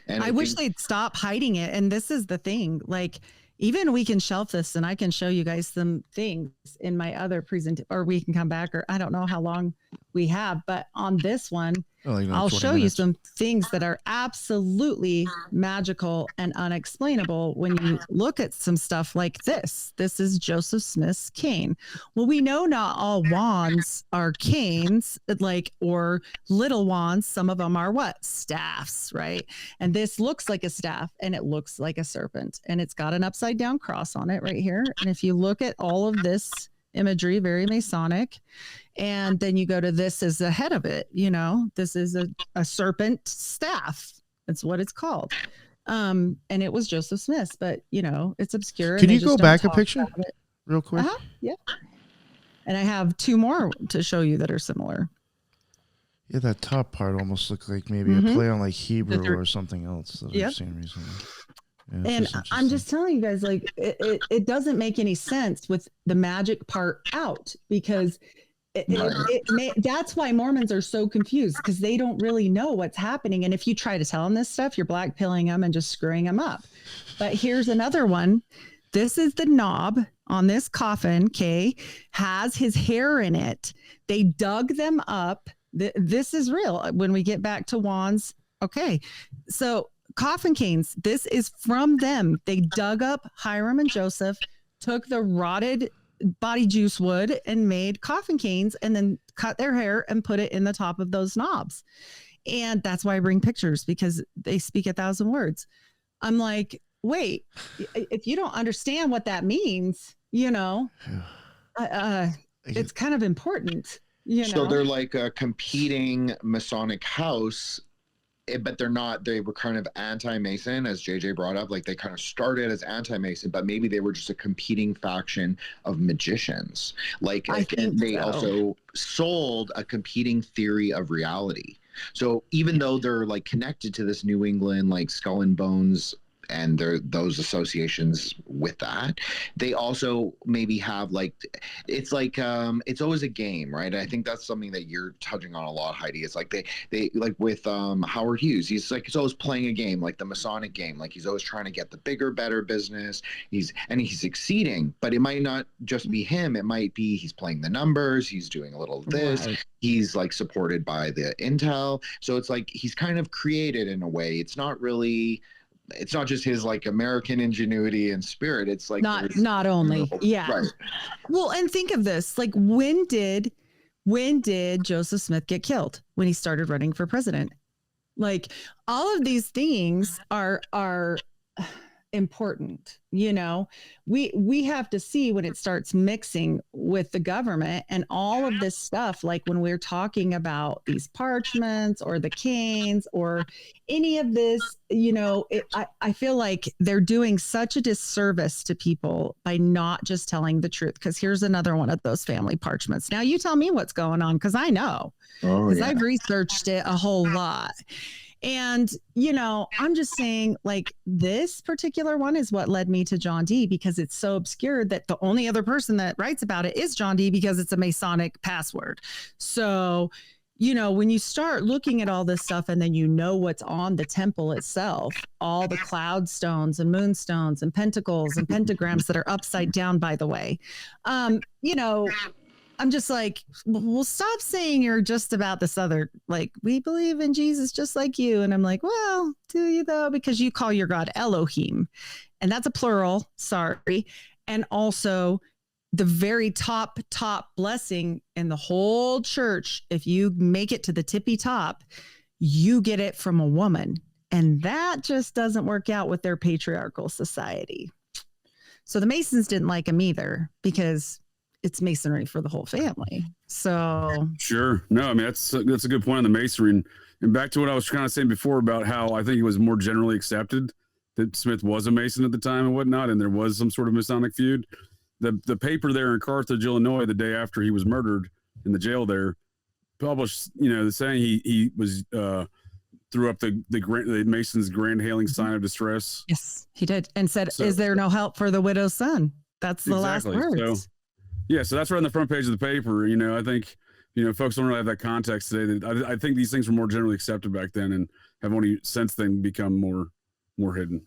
And
I wish they'd stop hiding it. And this is the thing, like even we can shelf this and I can show you guys some things in my other or we can come back, or I don't know how long we have, but on this one, I'll show you some things that are absolutely magical and unexplainable when you look at some stuff like this. This is Joseph Smith's cane. Well, we know not all wands are canes, or little wands. Some of them are what? Staffs, right? And this looks like a staff and it looks like a serpent and it's got an upside down cross on it right here. And if you look at all of this imagery, very Masonic. And then you go to this as the head of it, this is a serpent staff. That's what it's called. And it was Joseph Smith, but it's obscure.
Can you go back a picture real quick?
Yeah. And I have two more to show you that are similar.
Yeah, that top part almost looked like maybe a play on like Hebrew or something else that I've seen recently. Yeah,
and I'm just telling you guys, like, it doesn't make any sense with the magic part out, because that's why Mormons are so confused, because they don't really know what's happening. And if you try to tell them this stuff, you're blackpilling them and just screwing them up. But here's another one. This is the knob on this coffin, has his hair in it. They dug them up. This is real. When we get back to wands, so coffin canes, this is from them. They dug up Hiram and Joseph, took the rotted body juice wood and made coffin canes, and then cut their hair and put it in the top of those knobs. And that's why I bring pictures, because they speak 1,000 words. I'm like, wait, if you don't understand what that means, it's kind of important.
So they're like a competing Masonic house, but they're not. They were kind of anti-Mason, as JJ brought up. Like they kind of started as anti-Mason, but maybe they were just a competing faction of magicians. They also sold a competing theory of reality. So even though they're like connected to this New England like skull and bones and those associations with that, they also maybe have it's always a game, right? I think that's something that you're touching on a lot, Heidi. It's like they like with Howard Hughes, he's always playing a game, like the Masonic game. Like he's always trying to get the bigger, better business. He's succeeding, but it might not just be him. It might be he's playing the numbers, he's doing a little of this, right. He's like supported by the intel. So it's like he's kind of created in a way. It's not just his like American ingenuity and spirit. It's like
not only,
right.
Well, and think of this, like when did Joseph Smith get killed? When he started running for president. Like all of these things are important. We have to see when it starts mixing with the government and all of this stuff. Like when we're talking about these parchments or the canes or any of this, I feel like they're doing such a disservice to people by not just telling the truth. Because here's another one of those family parchments. Now you tell me what's going on, because I know, because I've researched it a whole lot. And, I'm just saying, like, this particular one is what led me to John Dee, because it's so obscure that the only other person that writes about it is John Dee, because it's a Masonic password. So, when you start looking at all this stuff and then what's on the temple itself, all the cloud stones and moonstones and pentacles and pentagrams that are upside down, by the way, I'm just like, well, stop saying you're just about this other, like, we believe in Jesus just like you. And I'm like, well, do you though? Because you call your God Elohim, and that's a plural. Sorry. And also, the very top blessing in the whole church, if you make it to the tippy top, you get it from a woman. And that just doesn't work out with their patriarchal society. So the Masons didn't like him either, because it's masonry for the whole family. So
sure. No, I mean, that's a good point on the masonry. And back to what I was kind of saying before about how I think it was more generally accepted that Smith was a Mason at the time and whatnot, and there was some sort of Masonic feud. The paper there in Carthage, Illinois, the day after he was murdered in the jail there, published, the saying he was threw up the Mason's grand hailing sign of distress.
Yes, he did, and said, "Is there no help for the widow's son?" That's the last words.
So that's right on the front page of the paper. I think folks don't really have that context today. That I think these things were more generally accepted back then, and have only since then become more hidden.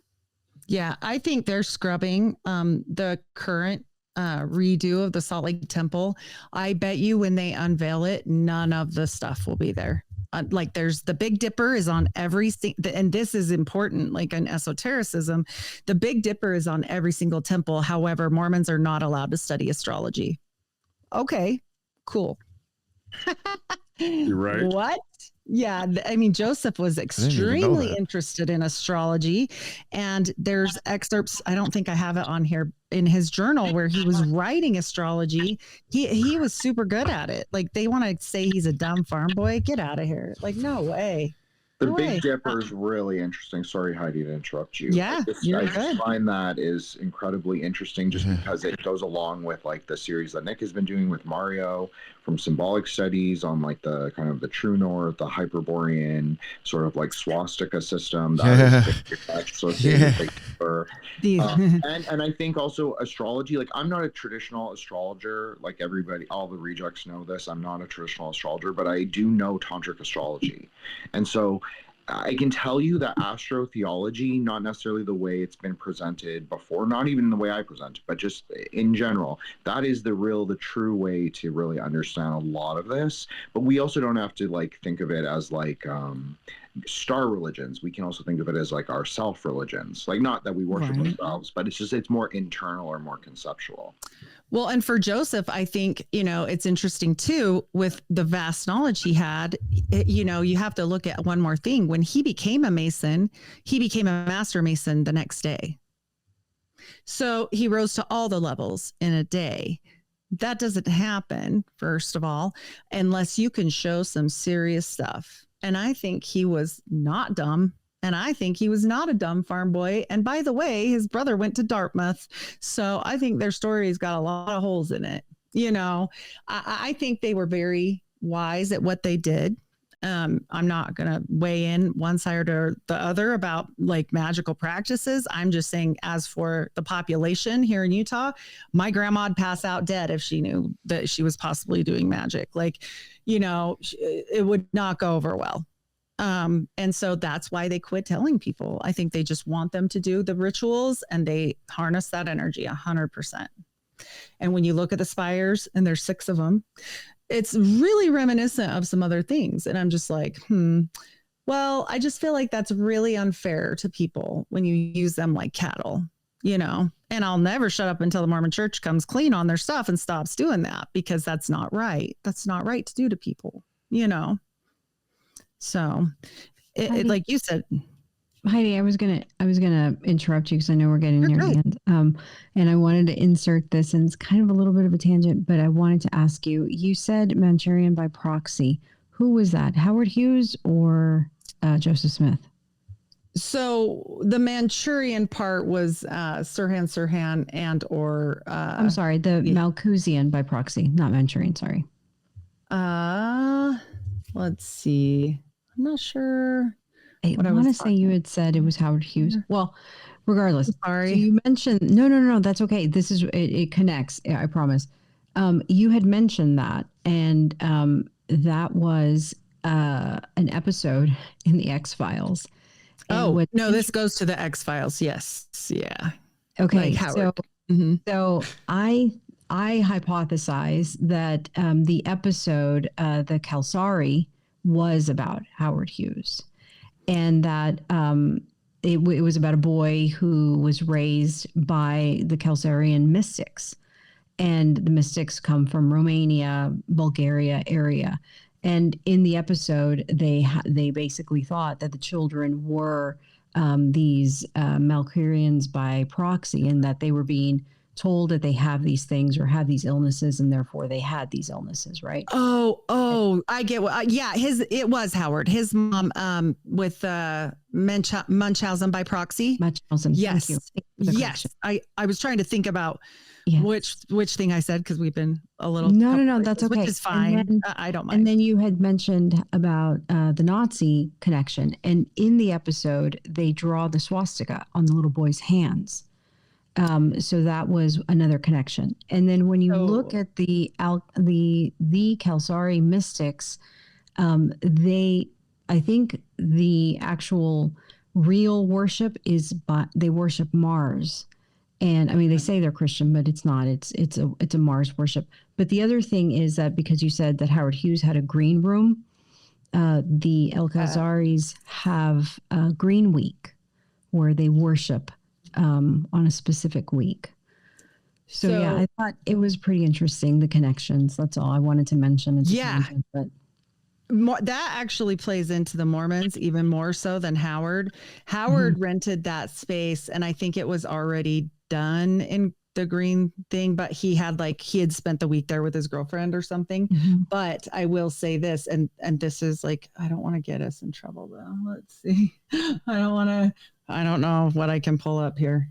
Yeah, I think they're scrubbing the current redo of the Salt Lake Temple. I bet you when they unveil it, none of the stuff will be there. Like there's the Big Dipper is on every and this is important, like in esotericism, the Big Dipper is on every single temple. However, Mormons are not allowed to study astrology. Okay, cool.
You're right.
What? Yeah, I mean, Joseph was extremely interested in astrology, and there's excerpts. I don't think I have it on here in his journal where he was writing astrology. He was super good at it. Like they want to say he's a dumb farm boy. Get out of here! Like no way.
The Big Dipper is really interesting. Sorry, Heidi, to interrupt you.
Yeah,
I just find that is incredibly interesting just because it goes along with like the series that Nick has been doing with Mario from symbolic studies on like the kind of the True North, the Hyperborean sort of like swastika system. That is Big Dipper. And I think also astrology, like I'm not a traditional astrologer, like everybody, all the rejects know this. I'm not a traditional astrologer, but I do know tantric astrology. And so I can tell you that astrotheology, not necessarily the way it's been presented before, not even the way I present, but just in general, that is the true way to really understand a lot of this. But we also don't have to like think of it as like star religions. We can also think of it as like our self religions, like not that we worship ourselves, but it's more internal or more conceptual.
Well, and for Joseph, I think, it's interesting too, with the vast knowledge he had, you have to look at one more thing. When he became a Mason, he became a Master Mason the next day. So he rose to all the levels in a day. That doesn't happen, first of all, unless you can show some serious stuff. And I think he was not dumb. And I think he was not a dumb farm boy. And by the way, his brother went to Dartmouth. So I think their story's got a lot of holes in it. I think they were very wise at what they did. I'm not going to weigh in one side or the other about like magical practices. I'm just saying, as for the population here in Utah, my grandma'd pass out dead if she knew that she was possibly doing magic. Like, it would not go over well. And so that's why they quit telling people. I think they just want them to do the rituals, and they harness that energy 100%. And when you look at the spires, and there's 6 of them, it's really reminiscent of some other things. And I'm just like, well, I just feel like that's really unfair to people when you use them like cattle, and I'll never shut up until the Mormon Church comes clean on their stuff and stops doing that, because that's not right. That's not right to do to people, So,
Heidi,
like you said,
Heidi, I was gonna interrupt you because I know we're getting near the end. And I wanted to insert this, and it's kind of a little bit of a tangent, but I wanted to ask you. You said Manchurian by proxy. Who was that? Howard Hughes or Joseph Smith?
So the Manchurian part was Sirhan and or
I'm sorry, the Malthusian by proxy, not Manchurian. Sorry.
Let's see. I'm not sure.
I want to say you had said it was Howard Hughes. Well, regardless.
Sorry.
So you mentioned, no, that's okay. This is, it connects. I promise. You had mentioned that, and that was an episode in the X-Files.
And this goes to the X-Files. Yes. Yeah.
Okay.
Like Howard.
So I I hypothesize that the episode, the Kalsari, was about Howard Hughes, and that it was about a boy who was raised by the Kalsarian mystics, and the mystics come from Romania, Bulgaria area. And in the episode, they basically thought that the children were these Malkurians by proxy, and that they were being told that they have these things or have these illnesses, and therefore they had these illnesses, right?
Oh, I get what. Yeah, it was Howard. His mom, with Munchausen by proxy.
Munchausen.
Yes,
Thank you.
yes. I was trying to think about
Yes.
which thing I said, because we've been a little.
No, that's okay.
Which is fine.
And then,
I don't mind.
And then you had mentioned about the Nazi connection, and in the episode they draw the swastika on the little boy's hands. So that was another connection. And then when you look at the Kalsari mystics, I think the actual real worship is, they worship Mars. And I mean, they say they're Christian, but it's not. It's a Mars worship. But the other thing is that, because you said that Howard Hughes had a green room, the El Khazaris have a green week where they worship on a specific week. So yeah, I thought it was pretty interesting, the connections. That's all I wanted to mention. It's but
that actually plays into the Mormons even more so than Howard. Howard rented that space, and I think it was already done in the green thing, but he had spent the week there with his girlfriend or something. But I will say this, and this is I don't want to get us in trouble though. Let's see. I don't know what I can pull up here.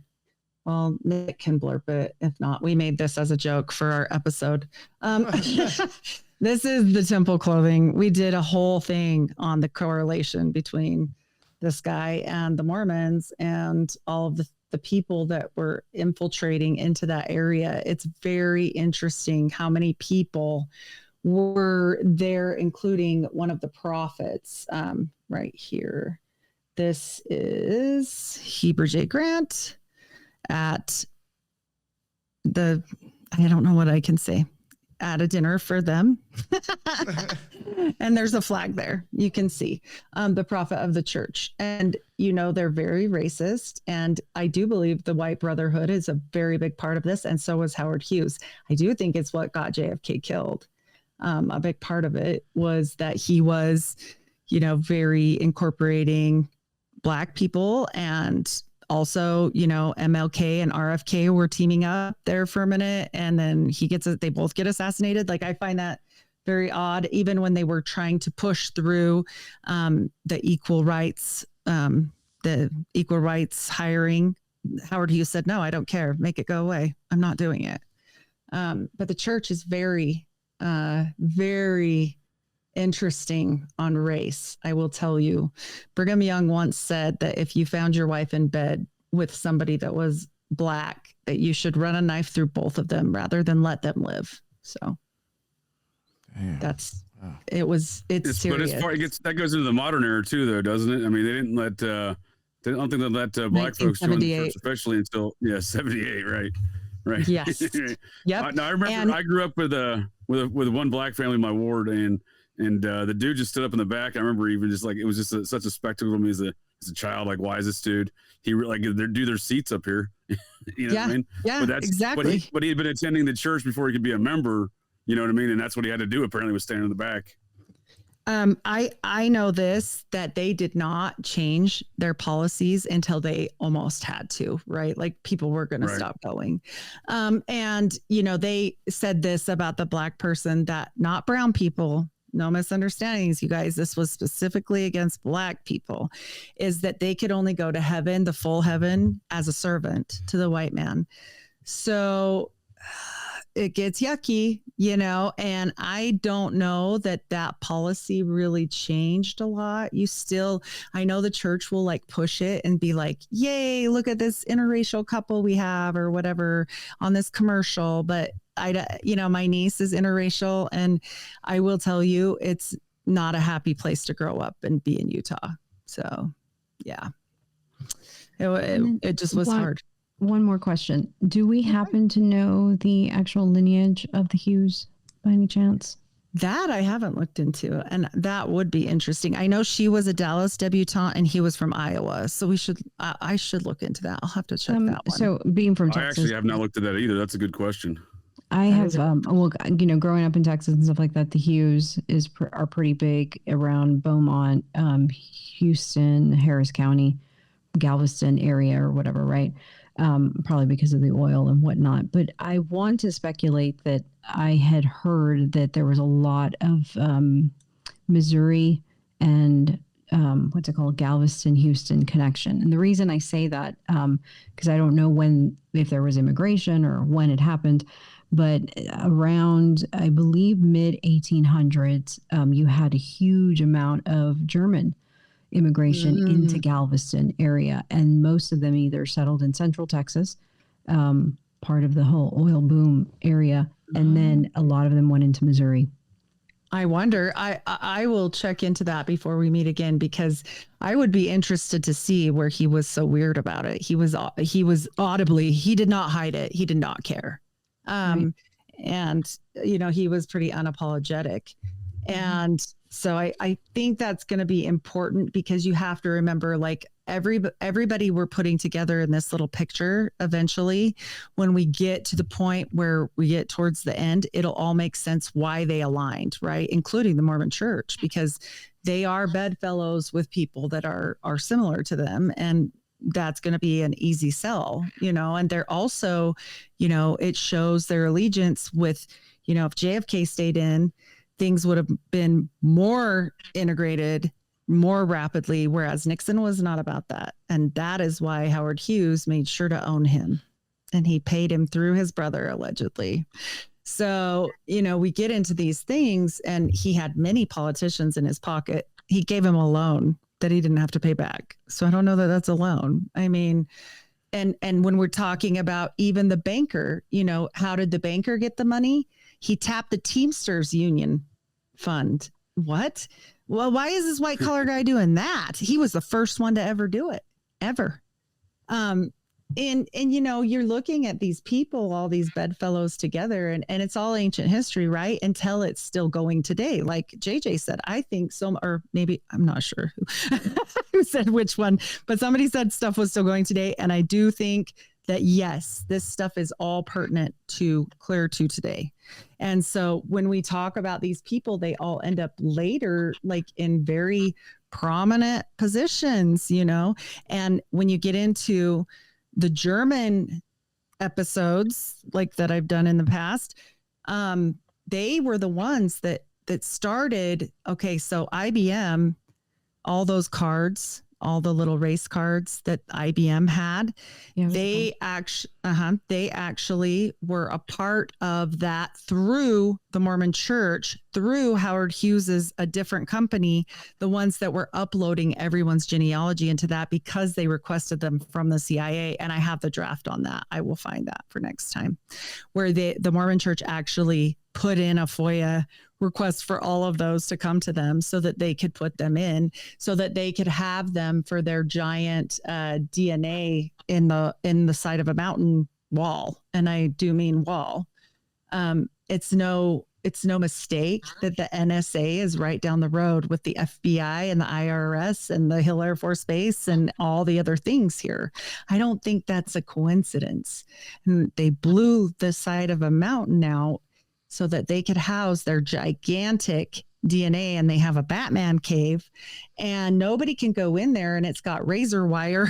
Well, Nick can blurb it. If not, we made this as a joke for our episode. This is the temple clothing. We did a whole thing on the correlation between this guy and the Mormons and all of the people that were infiltrating into that area. It's very interesting how many people were there, including one of the prophets right here. This is Heber J. Grant at I don't know what I can say, at a dinner for them. And there's a flag there. You can see the prophet of the church. And, they're very racist. And I do believe the White Brotherhood is a very big part of this. And so was Howard Hughes. I do think it's what got JFK killed. A big part of it was that he was, very incorporating Black people, and also, MLK and RFK were teaming up there for a minute, and then they both get assassinated. I find that very odd, even when they were trying to push through the equal rights hiring. Howard Hughes said, "No, I don't care. Make it go away. I'm not doing it." But the church is very, very interesting on race. I will tell you, Brigham Young once said that if you found your wife in bed with somebody that was Black, that you should run a knife through both of them rather than let them live. So it's serious.
But that goes into the modern era too, though, doesn't it? I mean, they didn't let I don't think they let Black folks join the church, especially until 78, right?
Yes. Yep.
I remember I grew up with one Black family in my ward, and the dude just stood up in the back. I remember even just it was just such a spectacle to me as a child. Why is this dude? He they do their seats up here. What I mean?
Yeah,
but
exactly.
But he had been attending the church before he could be a member. You know what I mean? And that's what he had to do. Apparently, was stand in the back.
I know that they did not change their policies until they almost had to, right? People were going to stop going. And they said this about the Black person, that not brown people, no misunderstandings, you guys, this was specifically against Black people, is that they could only go to heaven, the full heaven, as a servant to the white man. So it gets yucky, and I don't know that policy really changed a lot. I know the church will push it and be yay, look at this interracial couple we have or whatever on this commercial. But my niece is interracial, and I will tell you, it's not a happy place to grow up and be in Utah. So yeah, it just was hard.
one more question. Do we happen to know the actual lineage of the Hughes by any chance?
That I haven't looked into, and that would be interesting. I know she was a Dallas debutante and he was from Iowa. So I should look into that. I'll have to check that one.
So being from
I
Texas,
actually have not looked at that either. That's a good question.
I have, well, growing up in Texas and stuff like that, the Hughes are pretty big around Beaumont, Houston, Harris County, Galveston area or whatever, right? Probably because of the oil and whatnot. But I want to speculate that I had heard that there was a lot of Missouri and what's it called, Galveston, Houston connection. And the reason I say that, because I don't know if there was immigration or when it happened, but around, I believe, mid 1800s, you had a huge amount of German immigration into Galveston area, and most of them either settled in Central Texas, part of the whole oil boom area, and then a lot of them went into Missouri.
I wonder. I will check into that before we meet again, because I would be interested to see where he was so weird about it. He was audibly, he did not hide it. He did not care.
Right.
And he was pretty unapologetic. And so I think that's going to be important, because you have to remember, like, everybody we're putting together in this little picture, eventually, when we get to the point where we get towards the end, it'll all make sense why they aligned, right? Including the Mormon Church, because they are bedfellows with people that are similar to them. And that's going to be an easy sell, and they're also, it shows their allegiance with, if JFK stayed in, things would have been more integrated more rapidly, whereas Nixon was not about that. And that is why Howard Hughes made sure to own him, and he paid him through his brother, allegedly. So, we get into these things, and he had many politicians in his pocket. He gave him a loan that he didn't have to pay back. So I don't know that that's a loan. I mean, and when we're talking about even the banker, how did the banker get the money? He tapped the Teamsters Union fund. What? Well, why is this white collar guy doing that? He was the first one to ever do it, ever. And you're looking at these people, all these bedfellows together, and it's all ancient history, right? Until it's still going today. Like JJ said, I think or maybe, I'm not sure who said which one, but somebody said stuff was still going today. And I do think that, yes, this stuff is all pertinent clear to today. And so when we talk about these people, they all end up later, like in very prominent positions, and when you get into the German episodes, like that I've done in the past, they were the ones that started. Okay, so IBM, all those cards, all the little race cards that IBM had, they actually were a part of that through the Mormon Church, through Howard Hughes's a different company, the ones that were uploading everyone's genealogy into that, because they requested them from the CIA. And I have the draft on that. I will find that for next time, where the Mormon Church actually put in a FOIA request for all of those to come to them, so that they could put them in, so that they could have them for their giant DNA in the side of a mountain wall. And I do mean wall. It's no mistake that the NSA is right down the road with the FBI and the IRS and the Hill Air Force Base and all the other things here. I don't think that's a coincidence. And they blew the side of a mountain out so that they could house their gigantic DNA, and they have a Batman cave, and nobody can go in there, and it's got razor wire,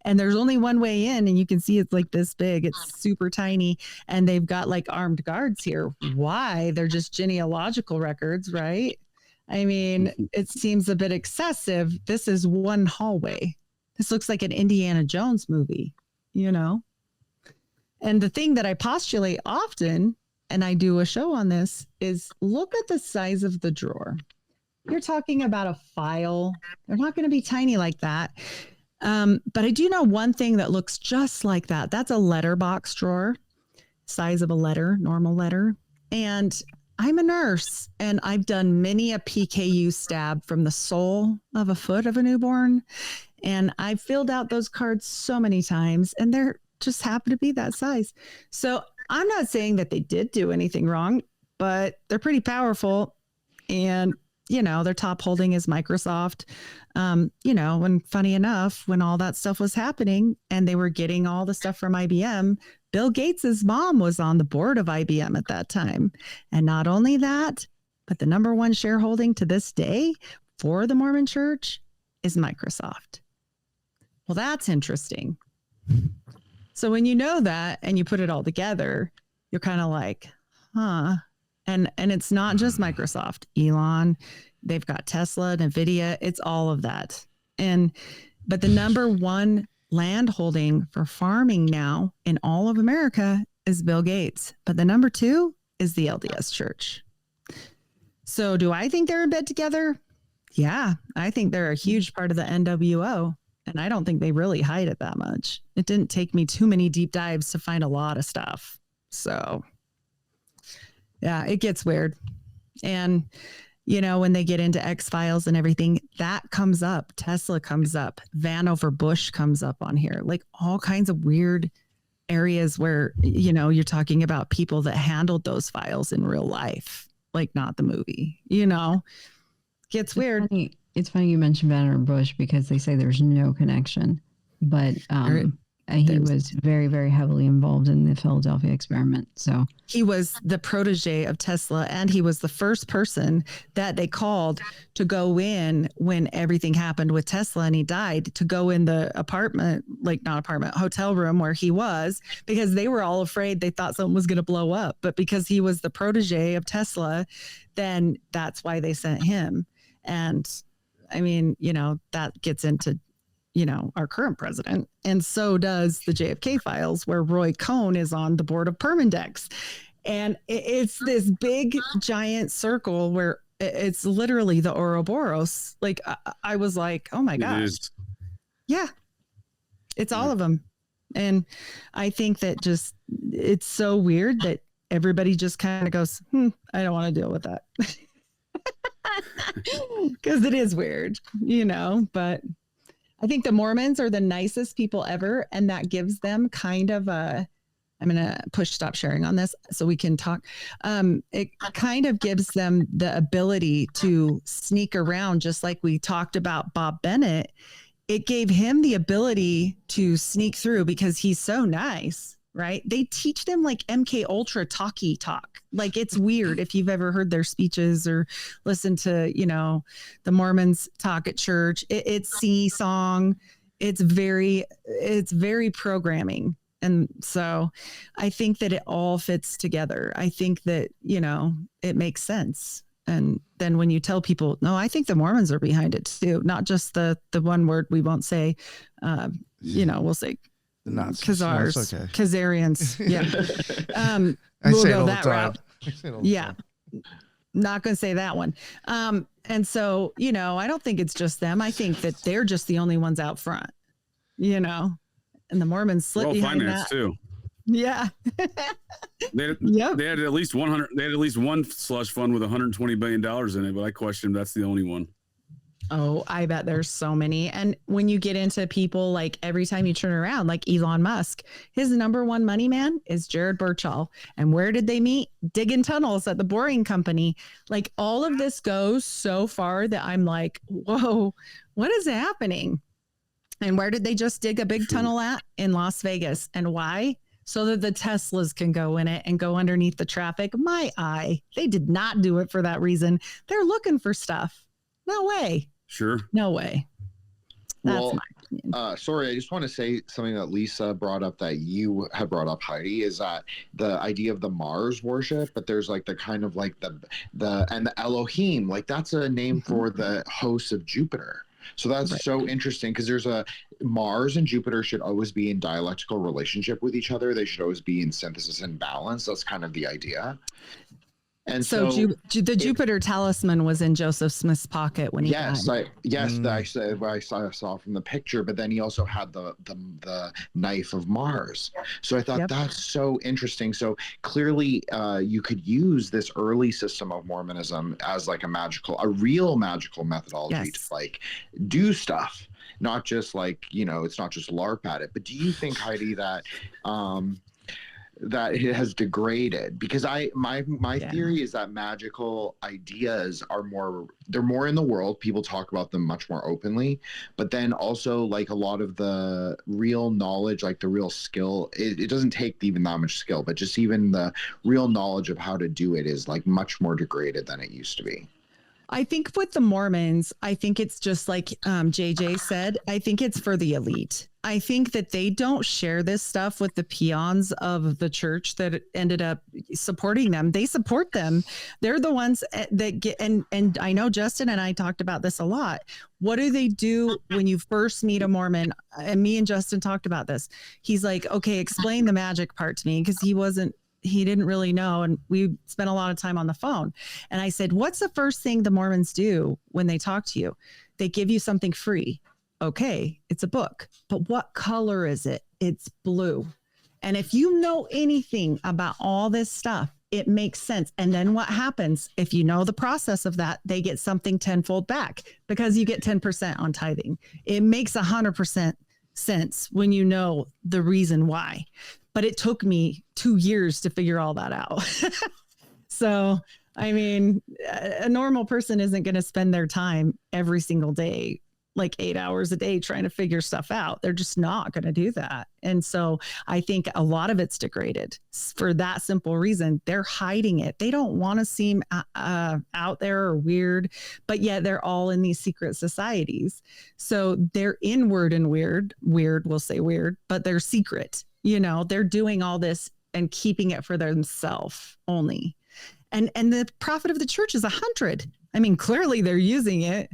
and there's only one way in, and you can see it's like this big. It's super tiny, and they've got like armed guards here. Why? They're just genealogical records, right? I mean, it seems a bit excessive. This is one hallway. This looks like an Indiana Jones movie, And the thing that I postulate often, and I do a show on this, is look at the size of the drawer. You're talking about a file. They're not going to be tiny like that. But I do know one thing that looks just like that. That's a letterbox drawer, size of a letter, normal letter. And I'm a nurse, and I've done many a PKU stab from the sole of a foot of a newborn. And I've filled out those cards so many times, and they're just happened to be that size. So I'm not saying that they did do anything wrong, but they're pretty powerful. And, you know, their top holding is Microsoft. You know, and funny enough, when all that stuff was happening and they were getting all the stuff from IBM, Bill Gates's mom was on the board of IBM at that time. And not only that, but the number one shareholding to this day for the Mormon Church is Microsoft. Well, that's interesting. So when you know that and you put it all together, you're kind of like, huh. And it's not just Microsoft, Elon, they've got Tesla, Nvidia, it's all of that. But the number one land holding for farming now in all of America is Bill Gates. But the number two is the LDS Church. So do I think they're in bed together? Yeah, I think they're a huge part of the NWO. And I don't think they really hide it that much. It didn't take me too many deep dives to find a lot of stuff. So yeah, it gets weird. And, you know, when they get into X-Files and everything, that comes up. Tesla comes up. Vanover Bush comes up on here. Like all kinds of weird areas where, you know, you're talking about people that handled those files in real life, like not the movie, you know. Gets weird.
It's funny you mentioned Vannevar Bush because they say there's no connection, but he was very, very heavily involved in the Philadelphia experiment. So
he was the protege of Tesla, and he was the first person that they called to go in when everything happened with Tesla and he died, to go in the hotel room where he was, because they were all afraid. They thought something was going to blow up, but because he was the protege of Tesla, then that's why they sent him. And I mean, you know, that gets into, you know, our current president. And so does the JFK files, where Roy Cohn is on the board of Permindex. And it's this big, giant circle where it's literally the Ouroboros. Like, I was like, oh my gosh. Yeah, it's all of them. And I think that just, it's so weird that everybody just kind of goes, I don't want to deal with that. Because it is weird, you know, but I think the Mormons are the nicest people ever. And that gives them kind of I'm going to push stop sharing on this so we can talk. It kind of gives them the ability to sneak around, just like we talked about Bob Bennett. It gave him the ability to sneak through because he's so nice. Right? They teach them like MK Ultra talkie talk. Like, it's weird if you've ever heard their speeches or listened to, you know, the Mormons talk at church. It's sing-song. It's very programming. And so I think that it all fits together. I think that, you know, it makes sense. And then when you tell people, no, I think the Mormons are behind it too, not just the one word we won't say, you know, we'll say Khazars, okay. Khazarians. Yeah. We'll go that route. Yeah. Not going to say that one. And so, you know, I don't think it's just them. I think that they're just the only ones out front, you know, and the Mormons slip behind that
too.
Yeah.
They had at least 100. They had at least one slush fund with $120 billion in it, but I question that's the only one.
Oh, I bet there's so many. And when you get into people, like every time you turn around, like Elon Musk, his number one money man is Jared Birchall. And where did they meet? Digging tunnels at the Boring Company. Like, all of this goes so far that I'm like, whoa, what is happening? And where did they just dig a big tunnel at? In Las Vegas. And why? So that the Teslas can go in it and go underneath the traffic. My eye. They did not do it for that reason. They're looking for stuff. No way.
Sure.
No way. That's my opinion.
Sorry, I just want to say something that Lisa brought up that you had brought up, Heidi, is that the idea of the Mars worship, but there's like the kind of like the Elohim, like that's a name for the hosts of Jupiter. So that's so interesting because there's Mars and Jupiter should always be in dialectical relationship with each other. They should always be in synthesis and balance. That's kind of the idea. And
so
so
the Jupiter talisman was in Joseph Smith's pocket when he died.
I saw from the picture, but then he also had the knife of Mars. So I thought that's so interesting. So clearly you could use this early system of Mormonism as like a real magical methodology to like do stuff, not just like, it's not just LARP at it. But do you think, Heidi, that that it has degraded? Because my theory is that magical ideas they're more in the world. People talk about them much more openly, but then also like a lot of the real knowledge, like the real skill, it doesn't take even that much skill, but just even the real knowledge of how to do it is like much more degraded than it used to be.
I think with the Mormons, I think it's just like JJ said, I think it's for the elite. I think that they don't share this stuff with the peons of the church that ended up supporting them. They support them. They're the ones that get, and I know Justin and I talked about this a lot. What do they do when you first meet a Mormon? And me and Justin talked about this. He's like, okay, explain the magic part to me, because he didn't really know. And we spent a lot of time on the phone. And I said, what's the first thing the Mormons do when they talk to you? They give you something free. Okay, it's a book, but what color is it? It's blue. And if you know anything about all this stuff, it makes sense. And then what happens if you know the process of that? They get something tenfold back, because you get 10% on tithing. It makes 100% sense when you know the reason why. But it took me 2 years to figure all that out. So, I mean, a normal person isn't going to spend their time every single day, like 8 hours a day, trying to figure stuff out. They're just not going to do that. And so I think a lot of it's degraded for that simple reason. They're hiding it. They don't want to seem out there or weird, but yet they're all in these secret societies. So they're inward and weird, we'll say weird, but they're secret. They're doing all this and keeping it for themselves only. And the prophet of the church is 100. I mean, clearly they're using it.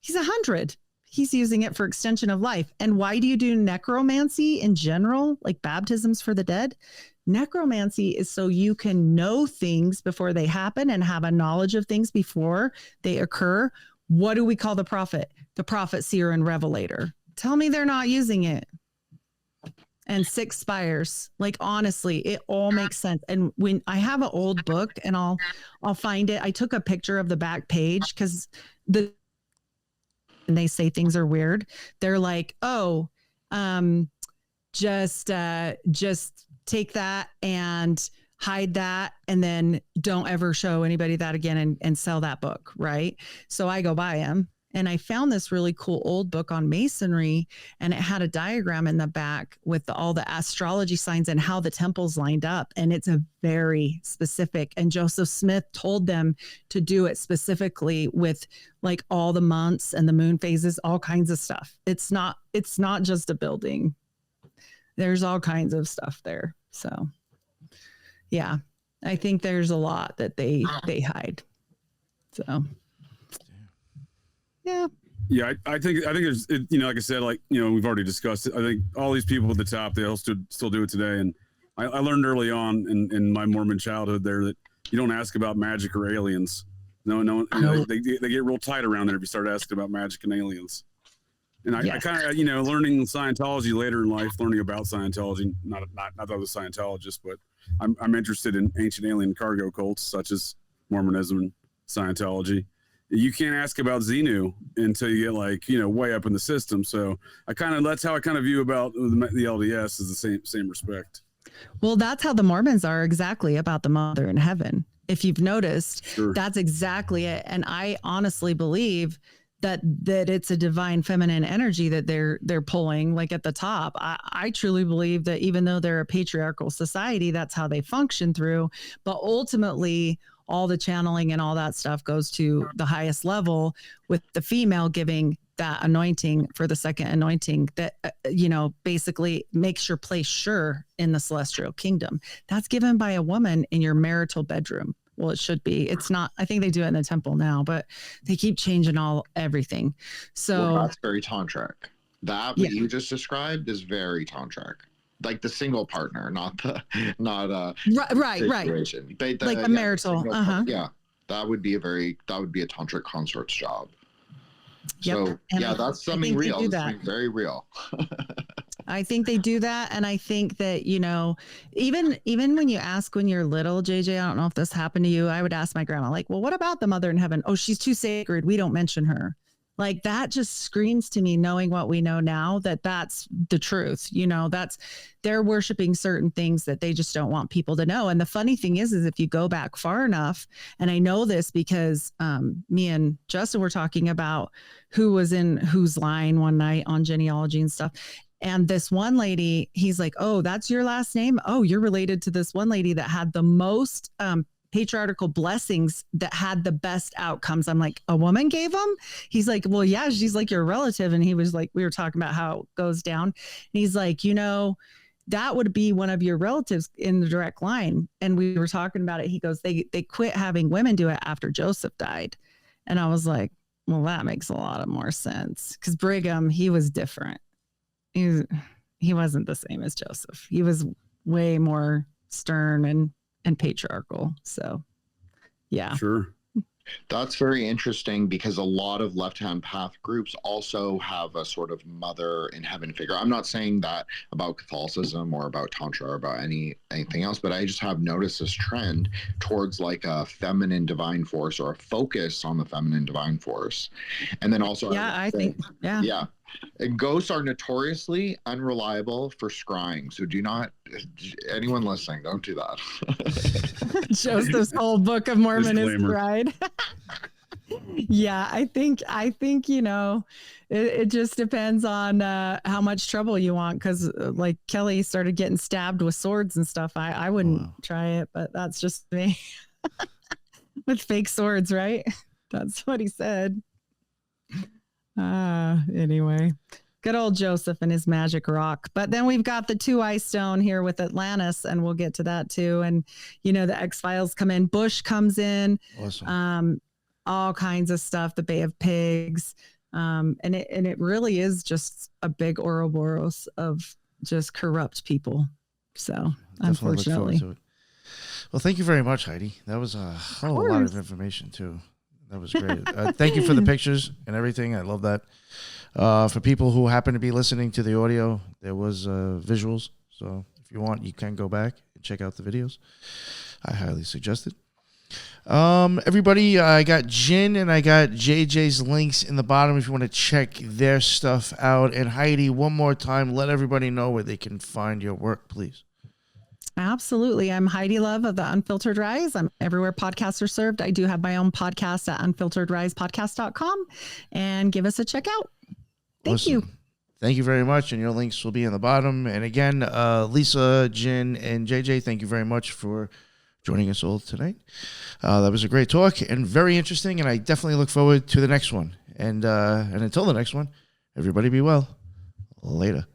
He's 100. He's using it for extension of life. And why do you do necromancy in general, like baptisms for the dead? Necromancy is so you can know things before they happen and have a knowledge of things before they occur. What do we call the prophet? The prophet, seer, and revelator. Tell me they're not using it. And 6 spires. Like, honestly, it all makes sense. And when I have an old book, and I'll find it. I took a picture of the back page, because and they say things are weird. They're like, just take that and hide that, and then don't ever show anybody that again, and sell that book, right? So I go buy them. And I found this really cool old book on Masonry, and it had a diagram in the back with all the astrology signs and how the temples lined up. And it's a very specific, and Joseph Smith told them to do it specifically with like all the months and the moon phases, all kinds of stuff. It's not just a building. There's all kinds of stuff there. So yeah, I think there's a lot that they hide. So yeah.
Yeah, I think there's, like I said, we've already discussed it. I think all these people at the top, they all still do it today. And I learned early on in my Mormon childhood there that you don't ask about magic or aliens. No, they get real tight around there if you start asking about magic and aliens. And I kind of, learning Scientology later in life, learning about Scientology, not that I was a Scientologist, but I'm interested in ancient alien cargo cults such as Mormonism and Scientology. You can't ask about Xenu until you get way up in the system. So that's how I kind of view about the LDS, is the same respect.
Well, that's how the Mormons are exactly about the Mother in heaven. If you've noticed, That's exactly it. And I honestly believe that it's a divine feminine energy that they're pulling, like at the top. I truly believe that even though they're a patriarchal society, that's how they function through. But ultimately, all the channeling and all that stuff goes to the highest level, with the female giving that anointing for the second anointing that, basically makes your place sure in the celestial kingdom. That's given by a woman in your marital bedroom. Well, it should be. It's not. I think they do it in the temple now, but they keep changing everything. So
that's very tantric. That what you just described is very tantric. like the single partner, not
Right.
situation.
Like a
the
marital.
single
Uh-huh.
part- yeah, that would be a tantric consort's job.
Yep.
So
And
yeah,
I
that's something
think they
real.
do
That's
that.
something very real.
I think they do that. And I think that, even when you ask when you're little, JJ, I don't know if this happened to you. I would ask my grandma, like, well, what about the mother in heaven? Oh, she's too sacred. We don't mention her. Like that just screams to me, knowing what we know now, that that's the truth. That's they're worshiping certain things that they just don't want people to know. And the funny thing is if you go back far enough, and I know this because me and Justin were talking about who was in whose line one night on genealogy and stuff. And this one lady, he's like, oh, that's your last name? Oh, you're related to this one lady that had the most patriarchal blessings, that had the best outcomes. I'm like, a woman gave them? He's like, well, yeah, she's like your relative. And he was like, we were talking about how it goes down. And he's like, that would be one of your relatives in the direct line. And we were talking about it. He goes, they quit having women do it after Joseph died. And I was like, well, that makes a lot of more sense. Because Brigham, he was different. He wasn't the same as Joseph. He was way more stern and patriarchal. So, yeah.
Sure.
That's very interesting because a lot of left-hand path groups also have a sort of mother in heaven figure. I'm not saying that about Catholicism or about Tantra or about anything else, but I just have noticed this trend towards like a feminine divine force or a focus on the feminine divine force. And then also, yeah. And ghosts are notoriously unreliable for scrying. So do not, anyone listening, don't do that.
Joseph's whole Book of Mormon is cried. Yeah, I think it just depends on how much trouble you want. Because like Kelly started getting stabbed with swords and stuff. I wouldn't try it, but that's just me. With fake swords, right? That's what he said. Anyway, good old Joseph and his magic rock. But then we've got the 2-eye stone here with Atlantis, and we'll get to that too. And the X-Files come in, Bush comes in,
Awesome.
All kinds of stuff, the Bay of Pigs, and it really is just a big Ouroboros of just corrupt people. So
Definitely look forward
unfortunately,
to it. Well, thank you very much, Heidi. That was a whole lot of information too. That was great. Thank you for the pictures and everything. I love that. For people who happen to be listening to the audio, there was visuals. So if you want, you can go back and check out the videos. I highly suggest it. Everybody, I got Jin and I got JJ's links in the bottom if you want to check their stuff out. And Heidi, one more time, let everybody know where they can find your work, please.
Absolutely. I'm Heidi Love of the Unfiltered Rise. I'm everywhere podcasts are served. I do have my own podcast at unfilteredrisepodcast.com, and give us a check out. Thank you.
Thank you very much. And your links will be in the bottom. And again, Lisa, Jin, and JJ, thank you very much for joining us all tonight. That was a great talk and very interesting. And I definitely look forward to the next one. And until the next one, everybody be well. Later.